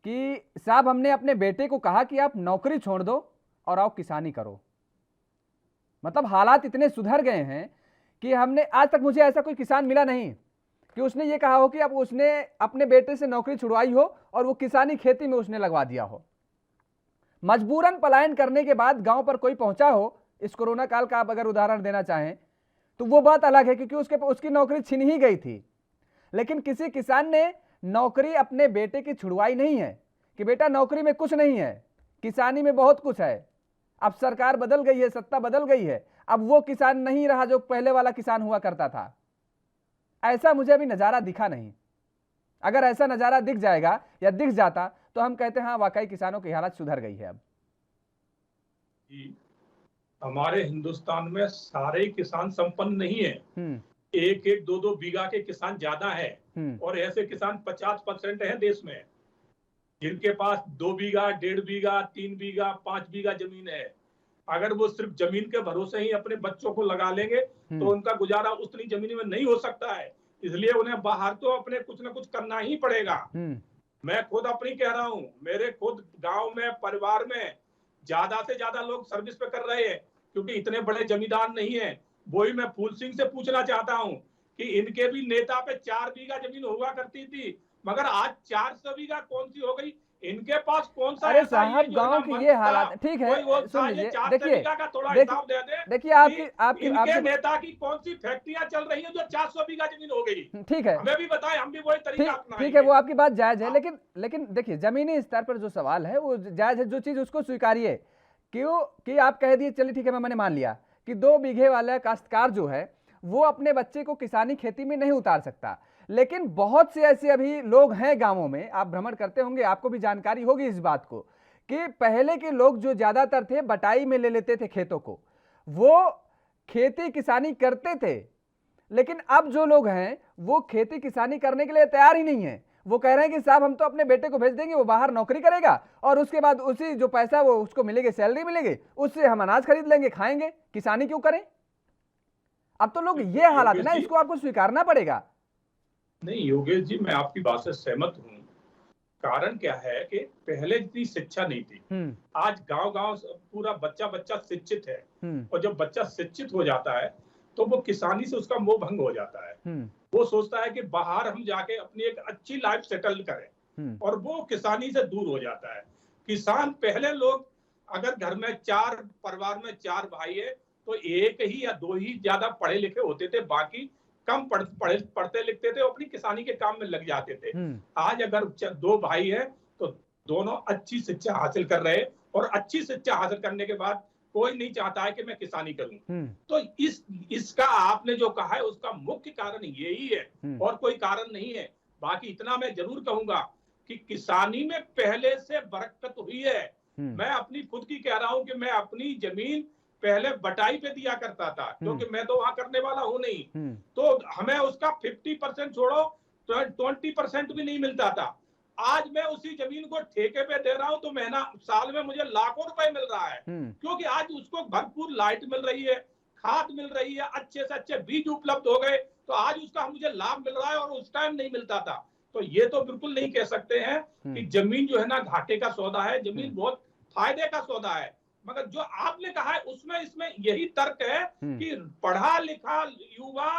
कि साहब हमने अपने बेटे को कहा कि आप नौकरी छोड़ दो और आओ किसानी करो। मतलब हालात इतने सुधर गए हैं कि हमने आज तक, मुझे ऐसा कोई किसान मिला नहीं कि उसने ये कहा हो कि अब उसने अपने बेटे से नौकरी छुड़वाई हो और वो किसानी खेती में उसने लगवा दिया हो। मजबूरन पलायन करने के बाद गांव पर कोई पहुंचा हो, इस कोरोना काल का आप अगर उदाहरण देना चाहें तो वो बात अलग है, क्योंकि उसकी नौकरी छिन ही गई थी। लेकिन किसी किसान ने नौकरी अपने बेटे की छुड़वाई नहीं है कि बेटा नौकरी में कुछ नहीं है, किसानी में बहुत कुछ है। अब सरकार बदल गई है, सत्ता बदल गई है, अब वो किसान नहीं रहा जो पहले वाला किसान हुआ करता था। ऐसा मुझे अभी नजारा दिखा नहीं। अगर ऐसा नजारा दिख जाएगा या दिख जाता तो हम कहते हैं हाँ वाकई किसानों की हालत सुधर गई है। अब हमारे हिंदुस्तान में सारे किसान संपन्न नहीं है। 1-1, 2-2 बीघा के किसान ज्यादा है और ऐसे किसान 50% है देश में, जिनके पास 2 बीघा, 1.5 बीघा, 3 बीघा, 5 बीघा जमीन है। अगर वो सिर्फ जमीन के भरोसे ही अपने बच्चों को लगा लेंगे तो उनका गुजारा उतनी जमीन में नहीं हो सकता है। इसलिए उन्हें बाहर तो अपने कुछ ना कुछ करना ही पड़ेगा। मैं खुद अपनी कह रहा हूँ, मेरे खुद गांव में, परिवार में ज्यादा से ज्यादा लोग सर्विस पे कर रहे हैं क्योंकि इतने बड़े जमींदार नहीं है। वही मैं फूल सिंह से पूछना चाहता हूँ कि इनके भी नेता पे 4 बीघा जमीन हुआ करती थी, मगर आज 400 बीघा कौन सी हो गई? इनके पास कौन सा? अरे साहब गांव की ये हालात, ठीक है, सुन लीजिए, देखिए आपकी नेता की कौन सी फैक्ट्रियां चल रही है जो 400 बीघा जमीन हो गई? ठीक है, हमें भी बताएं, हम भी वही तरीका अपनाएंगे। ठीक है, वो आपकी बात जायज है, लेकिन देखिए जमीनी स्तर पर जो सवाल है वो जायज है, जो चीज उसको स्वीकारिए। क्यों कि आप कह दिए चलिए ठीक है, मैंने मान लिया कि 2 बीघे वाला काश्तकार जो है वो अपने बच्चे को किसानी खेती में नहीं उतार सकता, लेकिन बहुत से ऐसे अभी लोग हैं गांवों में, आप भ्रमण करते होंगे, आपको भी जानकारी होगी इस बात को कि पहले के लोग जो ज्यादातर थे बटाई में ले लेते थे खेतों को, वो खेती किसानी करते थे। लेकिन अब जो लोग हैं वो खेती किसानी करने के लिए तैयार ही नहीं है। वो कह रहे हैं कि साहब हम तो अपने बेटे को भेज देंगे, वो बाहर नौकरी करेगा और उसके बाद उसी जो पैसा वो उसको मिलेगी, सैलरी मिलेगी, उससे हम अनाज खरीद लेंगे, खाएंगे, किसानी क्यों करें? अब तो लोग ये हालात है ना, इसको आपको स्वीकारना पड़ेगा। नहीं योगेश जी, मैं आपकी बात से सहमत हूँ। कारण क्या है कि पहले इतनी शिक्षा नहीं थी। आज गांव-गांव पूरा बच्चा शिक्षित है और जब बच्चा शिक्षित हो जाता है तो वो किसानी से उसका मोह भंग हो जाता है। वो सोचता है कि बाहर हम जाके अपनी एक अच्छी लाइफ सेटल करें, और वो किसानी से दूर हो जाता है। किसान पहले लोग अगर घर में परिवार में 4 भाई है तो एक ही या 2 ही ज्यादा पढ़े लिखे होते थे, बाकी कम पढ़ते लिखते थे, अपनी किसानी के काम में लग जाते थे। आज अगर 2 भाई है तो दोनों अच्छी शिक्षा हासिल कर रहे, और अच्छी शिक्षा हासिल करने के बाद कोई नहीं चाहता है कि मैं किसानी करूं। तो इसका आपने जो कहा है उसका मुख्य कारण यही है, और कोई कारण नहीं है। बाकी इतना मैं जरूर कहूंगा कि किसानी में पहले से बरकत हुई है। मैं अपनी खुद की कह रहा हूं कि मैं अपनी जमीन पहले बटाई पे दिया करता था, क्योंकि मैं तो वहां करने वाला हूं नहीं, तो हमें उसका 50% छोड़ो तो 20% भी नहीं मिलता था। आज मैं उसी जमीन को ठेके पे दे रहा हूं तो महीना साल में मुझे लाखों रुपए मिल रहा है, क्योंकि आज उसको भरपूर लाइट मिल रही है, खाद मिल रही है, अच्छे से अच्छे बीज उपलब्ध हो गए, तो आज उसका मुझे लाभ मिल रहा है, और उस टाइम नहीं मिलता था। तो ये तो बिल्कुल नहीं कह सकते हैं कि जमीन जो है ना घाटे का सौदा है, जमीन बहुत फायदे का सौदा है। मगर जो आपने कहा है उसमें इसमें यही तर्क है कि पढ़ा लिखा युवा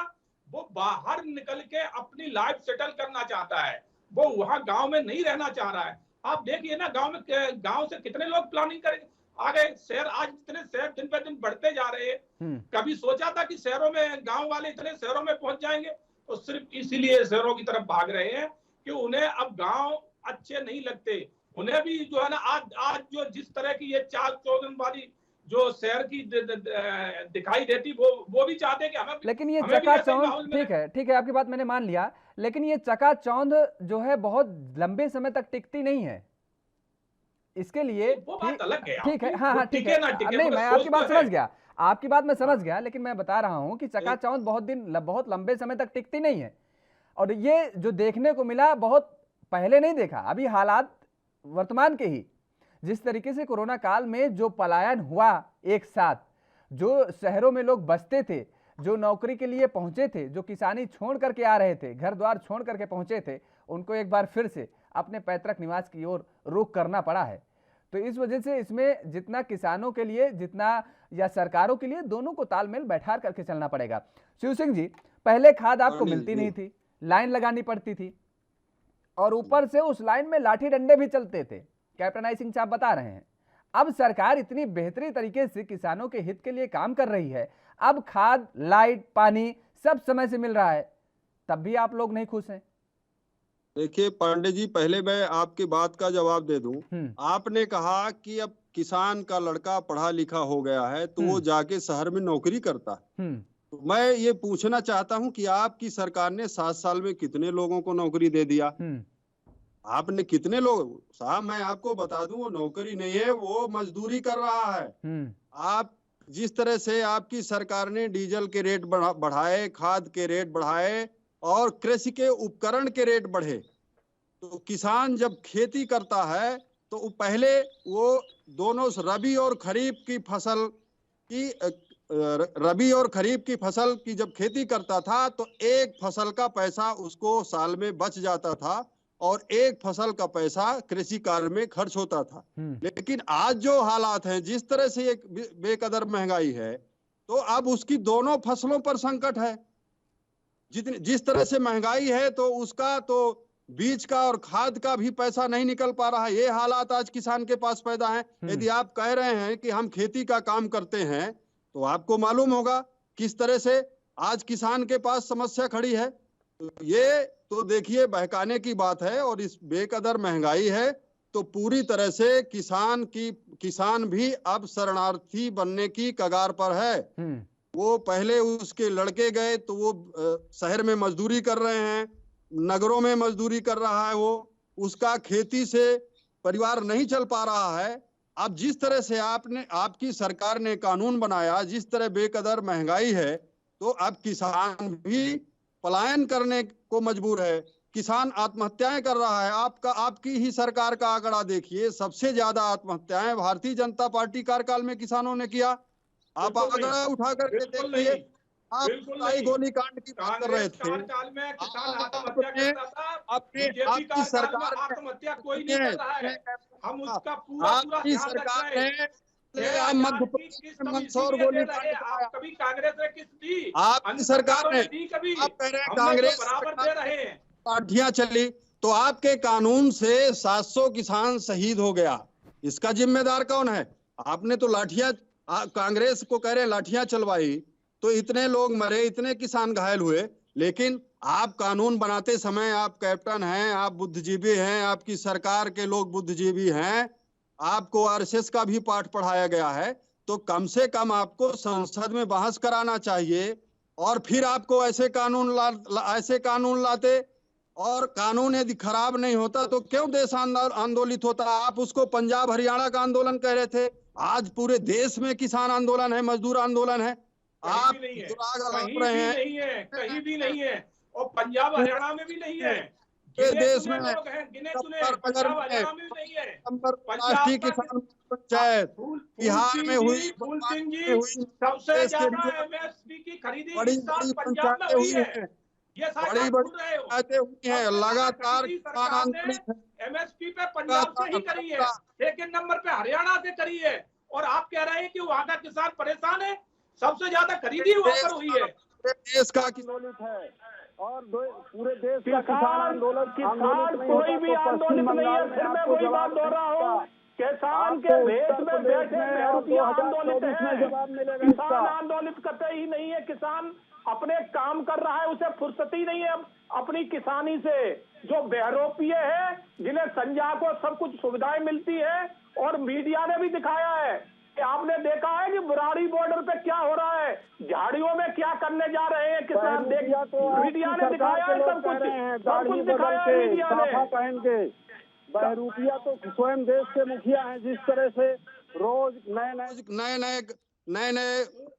वो बाहर निकल के अपनी लाइफ सेटल करना चाहता है, वो वहां गांव में नहीं रहना चाह रहा है। आप देखिए ना गांव से कितने लोग प्लानिंग करेंगे आ गए शहर। आज इतने शहर दिन पे दिन बढ़ते जा रहे हैं। कभी सोचा था कि शहरों में गांव वाले इतने शहरों में पहुंच जाएंगे? तो सिर्फ इसीलिए शहरों की तरफ भाग रहे हैं कि उन्हें अब गांव अच्छे नहीं लगते। उन्हें भी जो है ना आज जो जिस तरह की ये चाल चौधन वाली जो शहर की दिखाई देती, वो भी चाहते कि हमें, लेकिन ये चकाचौंध ठीक है आपकी बात मैंने मान लिया, लेकिन ये चकाचौंध जो है बहुत लंबे समय तक टिकती नहीं है। इसके लिए वो बात अलग है। ठीक है, हाँ ठीक है, नहीं मैं आपकी बात समझ गया, आपकी बात मैं समझ गया, लेकिन मैं बता रहा हूं कि चकाचौंध बहुत लंबे समय तक टिकती नहीं है। और ये जो देखने को मिला बहुत पहले नहीं देखा, अभी हालात वर्तमान के ही, जिस तरीके से कोरोना काल में जो पलायन हुआ एक साथ, जो शहरों में लोग बसते थे, जो नौकरी के लिए पहुंचे थे, जो किसानी छोड़ करके आ रहे थे, घर द्वार छोड़ करके पहुंचे थे, उनको एक बार फिर से अपने पैतृक निवास की ओर रुख करना पड़ा है। तो इस वजह से इसमें जितना किसानों के लिए जितना या सरकारों के लिए, दोनों को तालमेल बैठा करके चलना पड़ेगा। शिव सिंह जी, पहले खाद आपको मिलती नहीं थी, लाइन लगानी पड़ती थी, और ऊपर से उस लाइन में लाठी डंडे भी चलते थे, कैप्टन आई सिंह साहब बता रहे हैं। अब सरकार इतनी बेहतरीन तरीके से किसानों के हित के लिए काम कर रही है, अब खाद, लाइट, पानी सब समय से मिल रहा है, तब भी आप लोग नहीं खुश हैं। देखिए पांडे जी, पहले मैं आपकी बात का जवाब दे दूं। आपने कहा कि अब किसान का लड़का पढ़ा लिखा हो गया है तो वो जाके शहर में नौकरी करता है। तो मैं ये पूछना चाहता हूं कि आपकी सरकार ने 7 साल में कितने लोगों को नौकरी दे दिया? आपने कितने लोग? साहब मैं आपको बता दूं, वो नौकरी नहीं है, वो मजदूरी कर रहा है। आप जिस तरह से आपकी सरकार ने डीजल के रेट बढ़ाए, खाद के रेट बढ़ाए और कृषि के उपकरण के रेट बढ़े, तो किसान जब खेती करता है तो पहले वो दोनों रबी और खरीफ की फसल की जब खेती करता था तो एक फसल का पैसा उसको साल में बच जाता था और एक फसल का पैसा कृषि कार्य में खर्च होता था। लेकिन आज जो हालात हैं, जिस तरह से एक बेकदर महंगाई है, तो अब उसकी दोनों फसलों पर संकट है। जिस तरह से महंगाई है तो उसका तो बीज का और खाद का भी पैसा नहीं निकल पा रहा है। ये हालात आज किसान के पास पैदा हैं। यदि आप कह रहे हैं कि हम खेती का काम करते हैं तो आपको मालूम होगा किस तरह से आज किसान के पास समस्या खड़ी है। तो ये तो देखिए बहकाने की बात है, और इस बेकदर महंगाई है तो पूरी तरह से किसान भी अब शरणार्थी बनने की कगार पर है। वो पहले उसके लड़के गए तो वो शहर में मजदूरी कर रहे हैं, नगरों में मजदूरी कर रहा है, वो उसका खेती से परिवार नहीं चल पा रहा है। अब जिस तरह से आपकी सरकार ने कानून बनाया, जिस तरह बेकदर महंगाई है, तो अब किसान भी पलायन करने को मजबूर है, किसान आत्महत्याएं कर रहा है। आपकी ही सरकार का आंकड़ा देखिए, सबसे ज्यादा आत्महत्याएं भारतीय जनता पार्टी कार्यकाल में किसानों ने किया। आप आंकड़ा उठा करके देखिए, आप गोलीकांड की बात कर रहे थे, आपकी सरकार आत्महत्या कोई नहीं कर रहा है। हम उसका आपकी सरकार ने आप मध्य प्रदेश में मंदसौर गोली कांड कराया। कभी कांग्रेस ने किस दी? आपकी सरकार ने दी कभी? आप कह रहे हैं हम लोग कांग्रेस तो बराबर दे रहे हैं। लाठियां चली, तो आपके कानून से 700 किसान शहीद हो गया, इसका जिम्मेदार कौन है? आपने तो लाठियां, कांग्रेस को कह रहे हैं लाठियां चलवाई, तो इतने लोग मरे, इतने किसान घायल हुए। लेकिन आप कानून बनाते समय, आप कैप्टन हैं, आप बुद्धिजीवी हैं, आपकी सरकार के लोग बुद्धिजीवी हैं, आपको आरएसएस का भी पाठ पढ़ाया गया है, तो कम से कम आपको संसद में बहस कराना चाहिए और फिर आपको ऐसे कानून लाते। और कानून यदि खराब नहीं होता तो क्यों देश आंदोलित होता? आप उसको पंजाब हरियाणा का आंदोलन कह रहे थे, आज पूरे देश में किसान आंदोलन है, मजदूर आंदोलन है। आप कहीं भी नहीं है और पंजाब हरियाणा में भी नहीं है। देश में गिने चुने पंजाब हरियाणा में भी नहीं है। राष्ट्रीय किसान पंचायत बिहार में हुई, फूल सिंह जी, सबसे ज्यादा एमएसपी की खरीदी बड़ी पंजाब में हुई है। ये बड़ी पंचायतें हुई हैं, लगातार किसान आंदोलित है। एमएसपी पे पंजाब से ही करी है, सेकंड नंबर पे हरियाणा से करी है, और आप कह रहे हैं कि वहां का किसान परेशान है। सबसे ज्यादा खरीदी वहां पर हुई है। देश का आंदोलित है और पूरे देश का किसान आंदोलन कोई भी आंदोलित नहीं है। फिर मैं वही बात दोहरा हूँ, किसान के देश में बैठे आंदोलित है, किसान आंदोलित करते ही नहीं है। किसान अपने काम कर रहा है, उसे फुर्सत ही नहीं है अपनी किसानी से। जो बहरूपीय है, जिन्हें संज्ञा को सब कुछ सुविधाएं मिलती है, और मीडिया ने भी दिखाया है कि आपने देखा है कि बुराड़ी बॉर्डर पे क्या हो रहा है, झाड़ियों में क्या करने जा रहे हैं किसान। मीडिया ने दिखाया है सब कुछ दिखाया है मीडिया ने। पहन के बहरूपिया तो स्वयं देश के मुखिया हैं, जिस तरह से रोज नए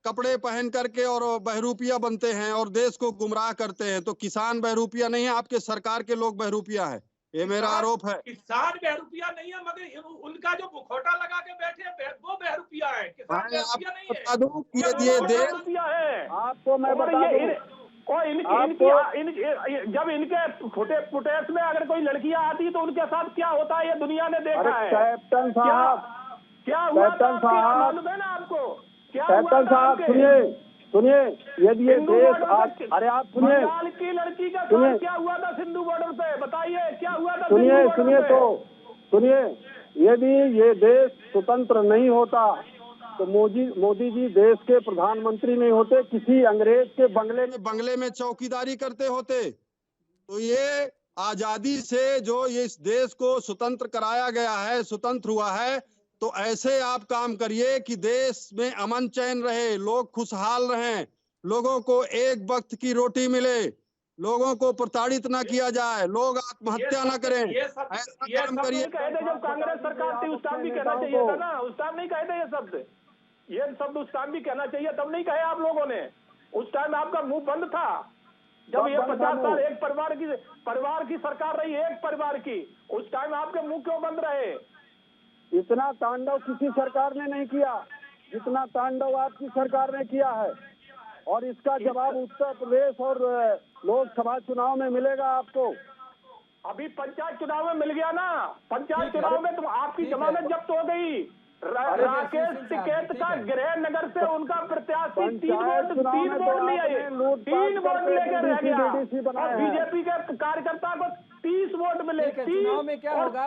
कपड़े पहन करके और बहरूपिया बनते हैं और देश को गुमराह करते हैं। तो किसान बहरूपिया नहीं है, आपके सरकार के लोग बहरूपिया है, ये मेरा आरोप है। किसान बहरूपिया नहीं है, मगर उनका जो मुखौटा लगा के बैठे हैं वो बहरूपिया है, किसान बहरूपिया नहीं है। बता दूं कि ये देश है, आपको मैं बता दूं, और जब इनके फुटेज में अगर कोई लड़कियां आती तो उनके साथ क्या होता है, ये दुनिया ने देखा है। कैप्टन साहब, क्या हुआ मालूम है ना आपको? कैप्टन साहब सुनिए, यदि ये देश अरे आप सुनिए, बंगाल की लड़की का साथ क्या हुआ था सिंधु बॉर्डर पे, बताइए क्या हुआ था? सुनिए, यदि ये देश स्वतंत्र नहीं होता तो मोदी जी देश के प्रधानमंत्री नहीं होते, किसी अंग्रेज के बंगले में चौकीदारी करते होते। तो ये आजादी से जो ये इस देश को स्वतंत्र कराया गया है, स्वतंत्र हुआ है, तो ऐसे आप काम करिए कि देश में अमन चैन रहे, लोग खुशहाल रहें, लोगों को एक वक्त की रोटी मिले, लोगों को प्रताड़ित ना किया जाए, लोग आत्महत्या ना करें। ऐसा काम करिए। जब कांग्रेस सरकार थी उस टाइम भी कहना चाहिए था ना, उस टाइम नहीं कहे थे ये शब्द उस टाइम भी कहना चाहिए, तब नहीं कहे आप लोगों ने। उस टाइम आपका मुंह बंद था, जब ये 50 साल एक परिवार की सरकार रही, एक परिवार की, उस टाइम आपके मुंह क्यों बंद रहे? इतना तांडव किसी सरकार ने नहीं किया जितना तांडव आपकी सरकार ने किया है, और इसका जवाब उत्तर प्रदेश और लोकसभा चुनाव में मिलेगा आपको। अभी पंचायत चुनाव में मिल गया ना, पंचायत चुनाव में तुम आपकी जमानत जब्त हो गई। राकेश टिकैत का गृह नगर से उनका प्रत्याशी 3 वोट लेकर रह गया, बीजेपी के कार्यकर्ता को 30 वोट मिले। चुनाव में क्या होगा,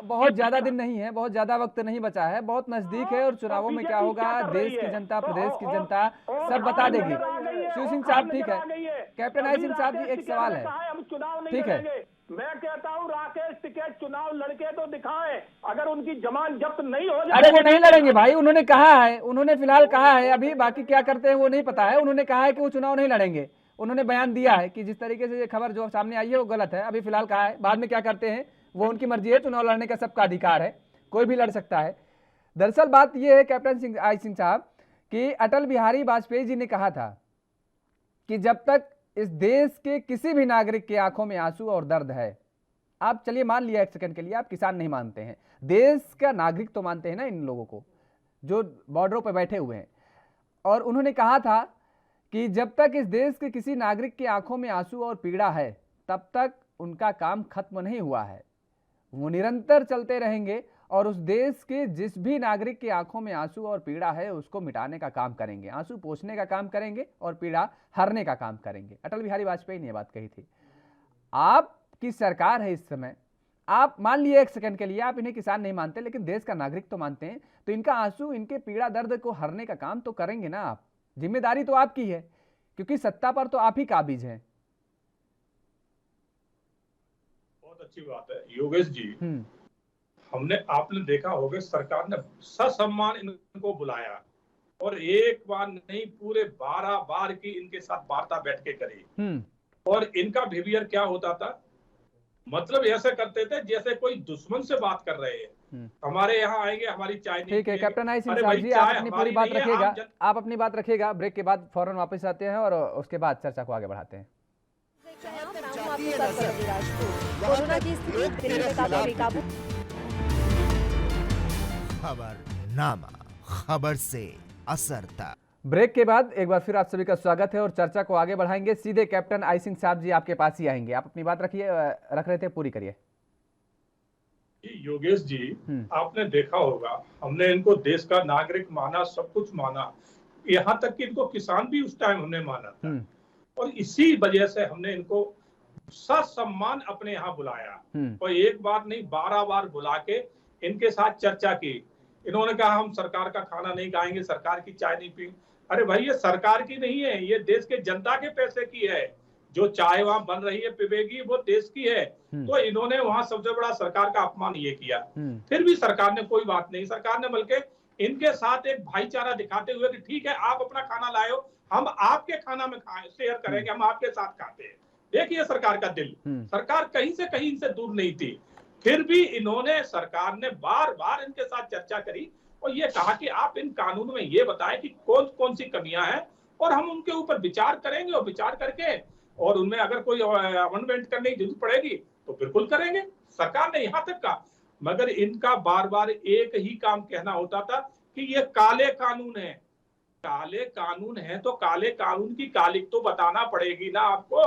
बहुत ज्यादा दिन नहीं है, बहुत ज्यादा वक्त नहीं बचा है, बहुत नजदीक है, और चुनावों में क्या होगा देश की जनता, प्रदेश की जनता सब बता देगी। शिव सिंह साहब ठीक है, कैप्टन आई सिंह साहब जी एक सवाल है, ठीक है, मैं कहता हूँ राकेश टिकैत चुनाव लड़के तो दिखाएं, अगर उनकी जमानत जब्त नहीं हो जाए। अरे वो नहीं लड़ेंगे भाई, उन्होंने कहा है, उन्होंने फिलहाल कहा है, अभी बाकी क्या करते हैं वो नहीं पता है। उन्होंने कहा है कि वो चुनाव नहीं लड़ेंगे, उन्होंने बयान दिया है कि जिस तरीके से ये खबर जो सामने आई है वो गलत है। अभी फिलहाल कहा है, बाद में क्या करते हैं वो उनकी मर्जी है, चुनाव लड़ने का सबका अधिकार है, कोई भी लड़ सकता है। दरअसल बात यह है कैप्टन आई सिंह साहब कि अटल बिहारी वाजपेयी जी ने कहा था कि जब तक इस देश के किसी भी नागरिक की आंखों में आंसू और दर्द है, आप चलिए मान लिया एक सेकंड के लिए, आप किसान नहीं मानते हैं, देश का नागरिक तो मानते हैं ना इन लोगों को जो बॉर्डरों पर बैठे हुए हैं, और उन्होंने कहा था कि जब तक इस देश के किसी नागरिक की आंखों में आंसू और पीड़ा है तब तक उनका काम खत्म नहीं हुआ है, वो निरंतर चलते रहेंगे और उस देश के जिस भी नागरिक की आंखों में आंसू और पीड़ा है उसको मिटाने का काम करेंगे, आंसू पोंछने का काम करेंगे और पीड़ा हरने का काम करेंगे। अटल बिहारी वाजपेयी ने यह बात कही थी। आपकी सरकार है इस समय, आप मान लिए एक सेकंड के लिए आप इन्हें किसान नहीं मानते लेकिन देश का नागरिक तो मानते हैं, तो इनका आंसू, इनके पीड़ा दर्द को हरने का काम तो करेंगे ना आप। जिम्मेदारी तो आपकी है क्योंकि सत्ता पर तो आप ही काबिज हैं। बहुत अच्छी बात है योगेश जी। आपने देखा होगा सरकार ने ससम्मान इनको बुलाया और एक बार नहीं पूरे 12 बार की इनके साथ वार्ता बैठ के करी। और इनका बिहेवियर क्या होता था, मतलब ऐसे करते थे जैसे कोई दुश्मन से बात कर रहे हैं। हमारे यहाँ आएंगे, हमारी चाय नहीं। ठीक है कैप्टन आई सिंह साहब जी, आप अपनी पूरी बात रखिएगा, आप अपनी बात रखिएगा। ब्रेक के बाद फौरन वापस आते हैं और उसके बाद चर्चा को आगे बढ़ाते हैं। कोरोना की स्थिति दिल्ली में काफी बेकाबू। खबरनामा, खबर से असर तक। ब्रेक के बाद एक बार फिर आप सभी का स्वागत है और चर्चा को आगे बढ़ाएंगे। सीधे कैप्टन आई सिंह साहब जी आपके पास ही आएंगे, आप अपनी बात रखिए, रख रहे थे पूरी करिए। योगेश जी, आपने देखा होगा हमने इनको देश का नागरिक माना, सब कुछ माना, यहाँ तक कि इनको किसान भी उस टाइम हमने माना था। और इसी वजह से हमने इनको ससम्मान अपने यहाँ बुलाया और एक बार नहीं 12 बार बुला के इनके साथ चर्चा की। इन्होंने कहा हम सरकार का खाना नहीं खाएंगे, सरकार की चाय नहीं पी। अरे भाई ये सरकार की नहीं है, ये देश के जनता के पैसे की है। जो चाय वहां बन रही है पिबेगी वो देश की है। तो इन्होंने वहां सबसे बड़ा सरकार का अपमान ये किया। फिर भी सरकार ने कोई बात नहीं, सरकार ने बल्कि इनके साथ एक भाईचारा दिखाते हुए कि ठीक है आप अपना खाना लाओ, हम आपके खाना में शेयर करेंगे, हम आपके साथ खाते हैं। देखिए सरकार का दिल, सरकार कहीं से कहीं इनसे दूर नहीं थी। फिर भी इन्होंने, सरकार ने बार बार इनके साथ चर्चा करी और ये कहा कि आप इन कानून में ये बताएं कि कौन कौन सी कमियां हैं और हम उनके ऊपर विचार करेंगे और विचार करके और उनमें अगर कोई अमेंडमेंट करने की जरूरत पड़ेगी तो बिल्कुल करेंगे। सरकार ने यहाँ तक कहा, मगर इनका बार बार एक ही काम कहना होता था कि ये काले कानून है। काले कानून है तो काले कानून की कालिक तो बताना पड़ेगी ना आपको,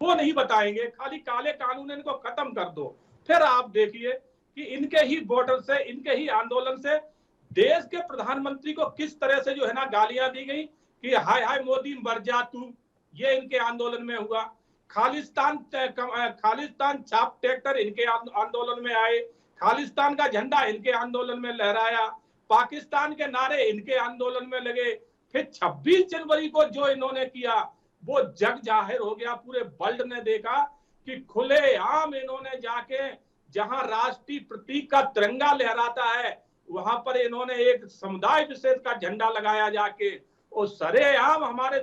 वो नहीं बताएंगे, खाली काले कानून इनको खत्म कर दो। फिर आप देखिए कि इनके ही वोटर से, इनके ही आंदोलन से देश के प्रधानमंत्री को किस तरह से जो है ना गालियां दी गई कि हाय हाय मोदी मर जा तू। ये इनके आंदोलन में हुआ। खालिस्तान छाप ट्रैक्टर इनके आंदोलन में आए, खालिस्तान का झंडा इनके आंदोलन में लहराया, पाकिस्तान के नारे इनके आंदोलन में लगे। फिर 26 जनवरी को जो इन्होंने किया वो जग जाहिर हो गया, पूरे वर्ल्ड ने देखा कि खुलेआम इन्होंने जाके जहां राष्ट्रीय प्रतीक का तिरंगा लहराता है वहां पर इन्होंने एक समुदाय विशेष का झंडा लगाया जाके और सरेआम हमारे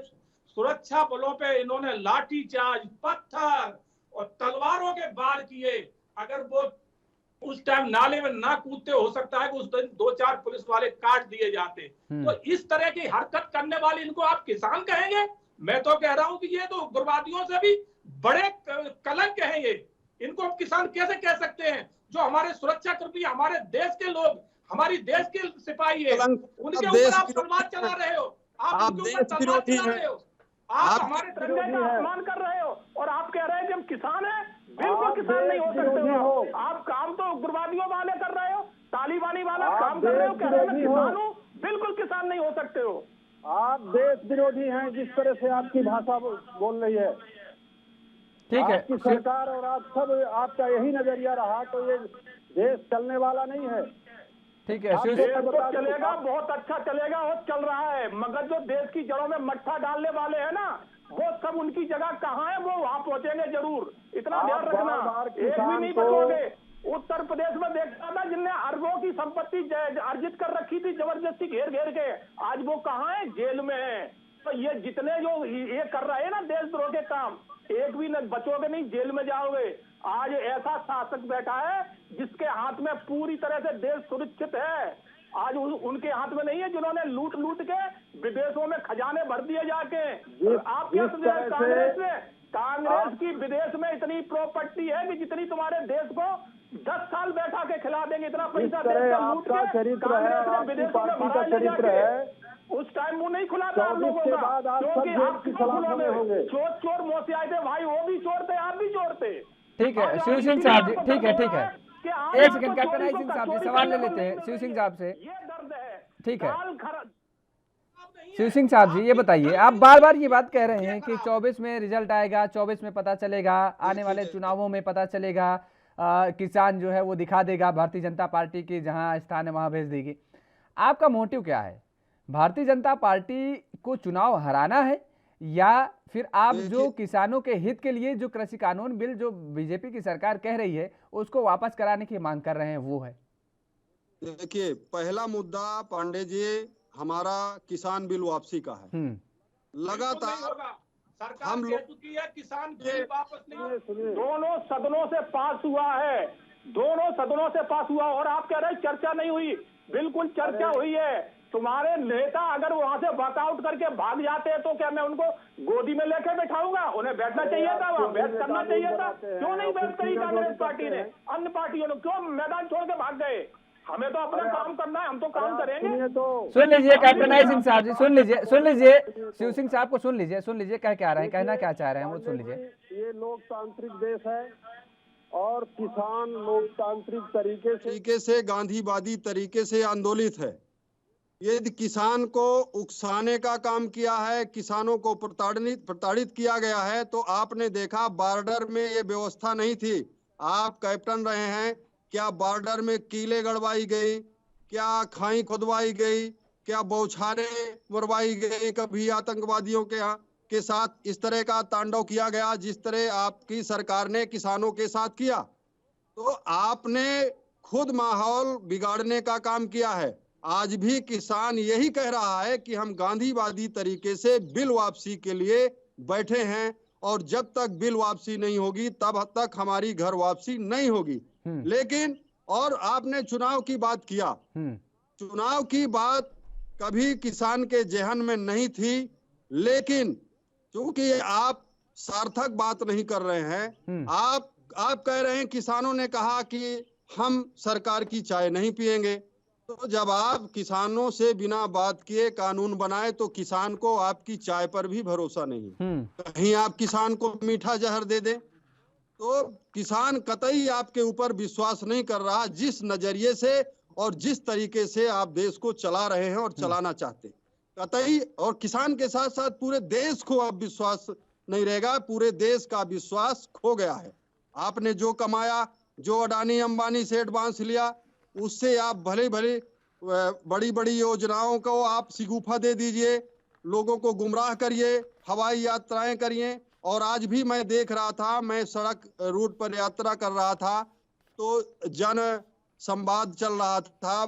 सुरक्षा बलों पे इन्होंने लाठीचार्ज, पत्थर और तलवारों के वार किए। अगर वो उस टाइम नाले में ना कूदते हो सकता है कि उस दिन 2-4 पुलिस वाले काट दिए जाते। तो इस तरह की हरकत करने वाले इनको आप किसान कहेंगे? मैं तो कह रहा हूं कि ये तो उग्रवादियों से भी बड़े कलंक हैं ये। इनको हम किसान कैसे कह सकते हैं? जो हमारे सुरक्षा कर्मी, हमारे देश के लोग, हमारी देश के सिपाही है, उनके ऊपर आप तलवार चला रहे हो, आप उनके ऊपर तलवार चला रहे हो, आप हमारे तिरंगे का अपमान कर रहे हो और आप कह रहे हैं कि हम किसान हैं। बिल्कुल किसान नहीं हो सकते हो आप। काम तो उग्रवादियों वाले कर रहे हो, तालिबानी वाला काम कर रहे हो, कह रहे हो मैं किसान हूँ। बिल्कुल किसान नहीं हो सकते हो आप। देश विरोधी हैं जिस तरह से आपकी भाषा बोल रही है। ठीक है, आपकी सरकार और आप सब, आपका यही नजरिया रहा तो ये देश चलने वाला नहीं है। ठीक है, चलेगा, बहुत अच्छा चलेगा और चल रहा है, मगर जो देश की जड़ों में मट्ठा डालने वाले हैं ना, वो सब उनकी जगह कहाँ है, वो वहां पहुंचेंगे जरूर। इतना ध्यान रखना, एक भी नहीं बचोगे। उत्तर प्रदेश में देखता था जिनने अरबों की संपत्ति अर्जित कर रखी थी जबरदस्ती घेर घेर के, आज वो कहाँ है? जेल में है। तो ये जितने जो ये कर रहे हैं ना देशद्रोह के काम, एक भी न बचोगे नहीं, जेल में जाओगे। आज ऐसा शासक बैठा है जिसके हाथ में पूरी तरह से देश सुरक्षित है। आज उनके हाथ में नहीं है जिन्होंने लूट लूट के विदेशों में खजाने भर दिए जाके। आप क्या कांग्रेस की विदेश में इतनी प्रॉपर्टी है कि जितनी तुम्हारे देश को 10 साल बैठा के खिला देंगे, इतना पैसा देश का लूट के कांग्रेस ने विदेशों में भरा ले जाके। उस टाइम मुंह नहीं खुला था आप लोगों का, क्योंकि आप चोर चोर मोसे आए थे भाई, वो भी चोर थे, आप भी चोर थे। ठीक है शिवसेना साहब जी, ठीक है कि आप एक तो सेकंड कैप्टन चोरी सिंह को साहब जी चोरी सवाल ले करने को लेते हैं नहीं शिव सिंह मिलेंगे। साहब से। ये दर्द है। ठीक है दाल खरा- शिव सिंह साहब जी, ये बताइए, आप बार बार ये बात कह रहे हैं कि 24 में रिजल्ट आएगा, 24 में पता चलेगा, आने वाले चुनावों में पता चलेगा, किसान जो है वो दिखा देगा भारतीय जनता पार्टी की जहां स्थान है वहां भेज देगी। आपका मोटिव क्या है? भारतीय जनता पार्टी को चुनाव हराना है या फिर आप जो किसानों के हित के लिए जो कृषि कानून बिल जो बीजेपी की सरकार कह रही है उसको वापस कराने की मांग कर रहे हैं वो है? देखिए, पहला मुद्दा पांडे जी हमारा किसान बिल वापसी का है। लगातार हम लोग किसान बिल वापस नहीं, दोनों सदनों से पास हुआ है, दोनों सदनों से पास हुआ और आप कह रहे हैं चर्चा नहीं हुई। बिल्कुल चर्चा हुई है। तुम्हारे नेता अगर वहां से वॉकआउट करके भाग जाते हैं तो क्या मैं उनको गोदी में लेके बैठाऊंगा? उन्हें बैठना चाहिए था, वहां बैठ करना चाहिए था। क्यों नहीं बैठ करी कांग्रेस पार्टी ने? अन्य पार्टियों ने क्यों मैदान छोड़ के भाग गए? हमें तो अपना काम करना है, हम तो काम करेंगे। सुन लीजिए कैप्टन सिंह साहब जी, सुन लीजिए शिव सिंह साहब को सुन लीजिए कह क्या रहे हैं, कहना क्या चाह रहे हैं वो सुन लीजिए। ये लोकतांत्रिक देश है और किसान लोकतांत्रिक तरीके से गांधीवादी तरीके से आंदोलित है। यदि किसान को उकसाने का काम किया है, किसानों को प्रताड़ित किया गया है, तो आपने देखा बॉर्डर में ये व्यवस्था नहीं थी। आप कैप्टन रहे हैं, क्या बॉर्डर में कीले गड़वाई गई, क्या खाई खुदवाई गई, क्या बौछारें मरवाई गई, कभी आतंकवादियों के साथ इस तरह का तांडव किया गया जिस तरह आपकी सरकार ने किसानों के साथ किया? तो आपने खुद माहौल बिगाड़ने का काम किया है। आज भी किसान यही कह रहा है कि हम गांधीवादी तरीके से बिल वापसी के लिए बैठे हैं और जब तक बिल वापसी नहीं होगी तब तक हमारी घर वापसी नहीं होगी। लेकिन और आपने चुनाव की बात किया, चुनाव की बात कभी किसान के जहन में नहीं थी, लेकिन क्योंकि आप सार्थक बात नहीं कर रहे हैं, आप कह रहे हैं किसानों ने कहा कि हम सरकार की चाय नहीं पिएंगे। तो जब आप किसानों से बिना बात किए कानून बनाए तो किसान को आपकी चाय पर भी भरोसा नहीं, कहीं आप किसान को मीठा जहर दे दें। तो किसान कतई आपके ऊपर विश्वास नहीं कर रहा, जिस नजरिए से और जिस तरीके से आप देश को चला रहे हैं और चलाना चाहते हैं कतई, और किसान के साथ साथ पूरे देश को अब विश्वास नहीं रहेगा। पूरे देश का विश्वास खो गया है। आपने जो कमाया, जो अडानी अंबानी से एडवांस लिया, उससे आप भले भले बड़ी बड़ी योजनाओं को आप शिगुफा दे दीजिए, लोगों को गुमराह करिए, हवाई यात्राएं करिए। और आज भी मैं देख रहा था, मैं सड़क रूट पर यात्रा कर रहा था तो जन संवाद चल रहा था,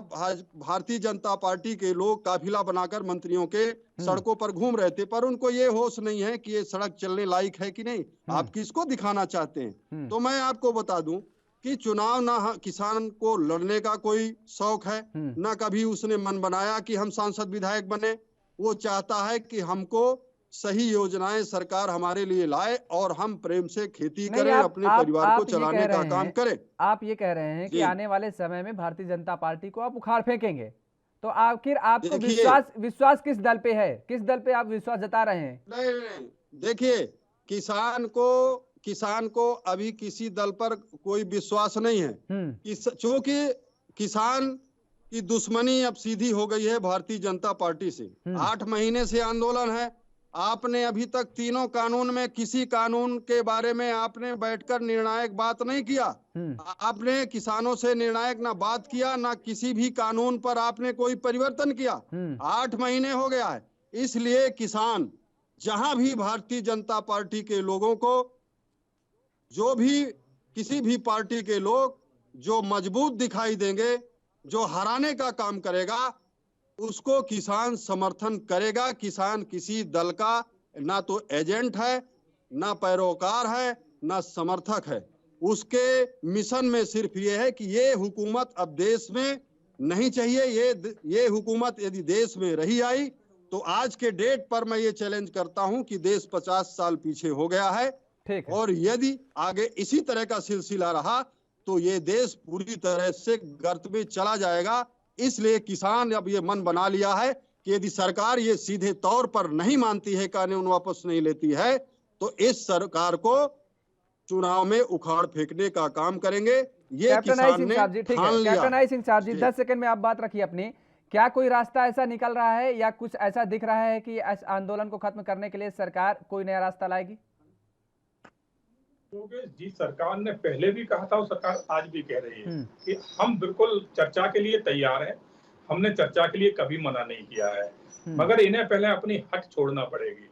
भारतीय जनता पार्टी के लोग काफिला बनाकर मंत्रियों के सड़कों पर घूम रहे थे, पर उनको ये होश नहीं है कि ये सड़क चलने लायक है कि नहीं। आप किसको दिखाना चाहते हैं? तो मैं आपको बता दूं कि चुनाव ना किसान को लड़ने का कोई शौक है, ना कभी उसने मन बनाया कि हम सांसद विधायक बने। वो चाहता है कि हमको सही योजनाएं सरकार हमारे लिए लाए और हम प्रेम से खेती करें, अपने परिवार को चलाने का काम करें। आप ये कह रहे हैं कि आने वाले समय में भारतीय जनता पार्टी को आप उखाड़ फेंकेंगे, तो आखिर आपको विश्वास किस दल पे है? किस दल पे आप विश्वास जता रहे हैं? नहीं, देखिए, किसान को अभी किसी दल पर कोई विश्वास नहीं है, क्योंकि किसान की दुश्मनी अब सीधी हो गई है भारतीय जनता पार्टी से। 8 महीने से आंदोलन है। आपने अभी तक तीनों कानून में किसी कानून के बारे में आपने बैठकर निर्णायक बात नहीं किया। आपने किसानों से निर्णायक ना बात किया, ना किसी भी कानून पर आपने कोई परिवर्तन किया। 8 महीने हो गया है। इसलिए किसान जहां भी भारतीय जनता पार्टी के लोगों को, जो भी किसी भी पार्टी के लोग जो मजबूत दिखाई देंगे, जो हराने का काम करेगा, उसको किसान समर्थन करेगा। किसान किसी दल का ना तो एजेंट है, ना पैरोकार है, ना समर्थक है। उसके मिशन में सिर्फ ये है कि ये हुकूमत अब देश में नहीं चाहिए। ये हुकूमत यदि देश में रही आई तो आज के डेट पर मैं ये चैलेंज करता हूं कि देश 50 साल पीछे हो गया है। और यदि आगे इसी तरह का सिलसिला रहा तो ये देश पूरी तरह से गर्त में चला जाएगा। इसलिए किसान अब ये मन बना लिया है कि यदि सरकार ये सीधे तौर पर नहीं मानती है, कानून वापस नहीं लेती है, तो इस सरकार को चुनाव में उखाड़ फेंकने का काम करेंगे। ये कैप्टन आई किसान सिंह ने साहब जी, ठीक ठान है लिया। कैप्टन आई सिंह साहब जी, जी। 10 सेकंड में आप बात रखिए अपनी। क्या कोई रास्ता ऐसा निकल रहा है या कुछ ऐसा दिख रहा है कि इस आंदोलन को खत्म करने के लिए सरकार कोई नया रास्ता लाएगी? योगेश जी, सरकार ने पहले भी कहा था और सरकार आज भी कह रही है कि हम बिल्कुल चर्चा के लिए तैयार हैं। हमने चर्चा के लिए कभी मना नहीं किया है, मगर इन्हें पहले अपनी हट छोड़ना पड़ेगी।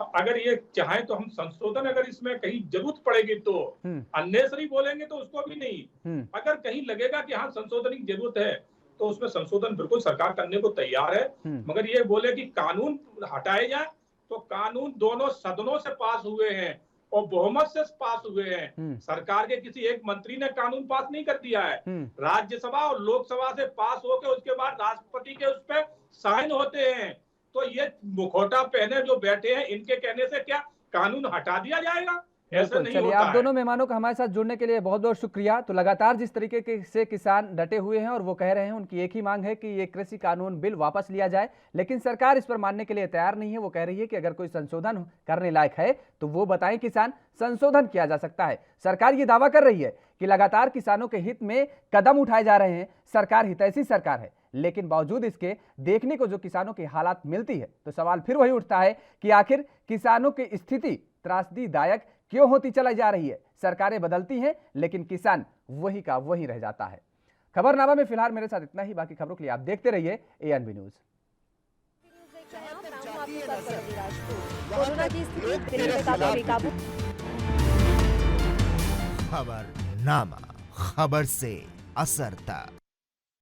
अगर ये चाहे तो हम संशोधन, अगर इसमें कहीं जरूरत पड़ेगी तो अननेसरी बोलेंगे तो उसको भी नहीं। अगर कहीं लगेगा कि हाँ संशोधन की जरूरत है तो उसमें संशोधन बिल्कुल सरकार करने को तैयार है। मगर ये बोले कि कानून हटाए जाए, तो कानून दोनों सदनों से पास हुए हैं और बहुमत से पास हुए हैं। सरकार के किसी एक मंत्री ने कानून पास नहीं कर दिया है। राज्यसभा और लोकसभा से पास होकर उसके बाद राष्ट्रपति के उस पर साइन होते हैं। तो ये मुखौटा पहने जो बैठे हैं, इनके कहने से क्या कानून हटा दिया जाएगा? ऐसा नहीं चलिए, होता आप है। दोनों मेहमानों का हमारे साथ जुड़ने के लिए बहुत बहुत शुक्रिया। तो लगातार जिस तरीके से किसान डटे हुए हैं और वो कह रहे हैं, उनकी एक ही मांग है कि ये कृषि कानून बिल वापस लिया जाए, लेकिन सरकार इस पर मानने के लिए तैयार नहीं है। वो कह रही है कि अगर कोई संशोधन करने लायक है तो वो बताएं, किसान संशोधन किया जा सकता है। सरकार ये दावा कर रही है कि लगातार किसानों के हित में कदम उठाए जा रहे हैं, सरकार हितैषी सरकार है, लेकिन बावजूद इसके देखने को जो किसानों की हालात मिलती है तो सवाल फिर वही उठता है कि आखिर किसानों की स्थिति त्रासदीदायक क्यों होती चलाई जा रही है? सरकारें बदलती हैं लेकिन किसान वही का वही रह जाता है। खबरनामा में फिलहाल मेरे साथ इतना ही। बाकी खबरों के लिए आप देखते रहिए ANB न्यूज। कोरोना की स्थिति दिल्ली में काफी बेकाबू। खबरनामा, खबर से असर तक।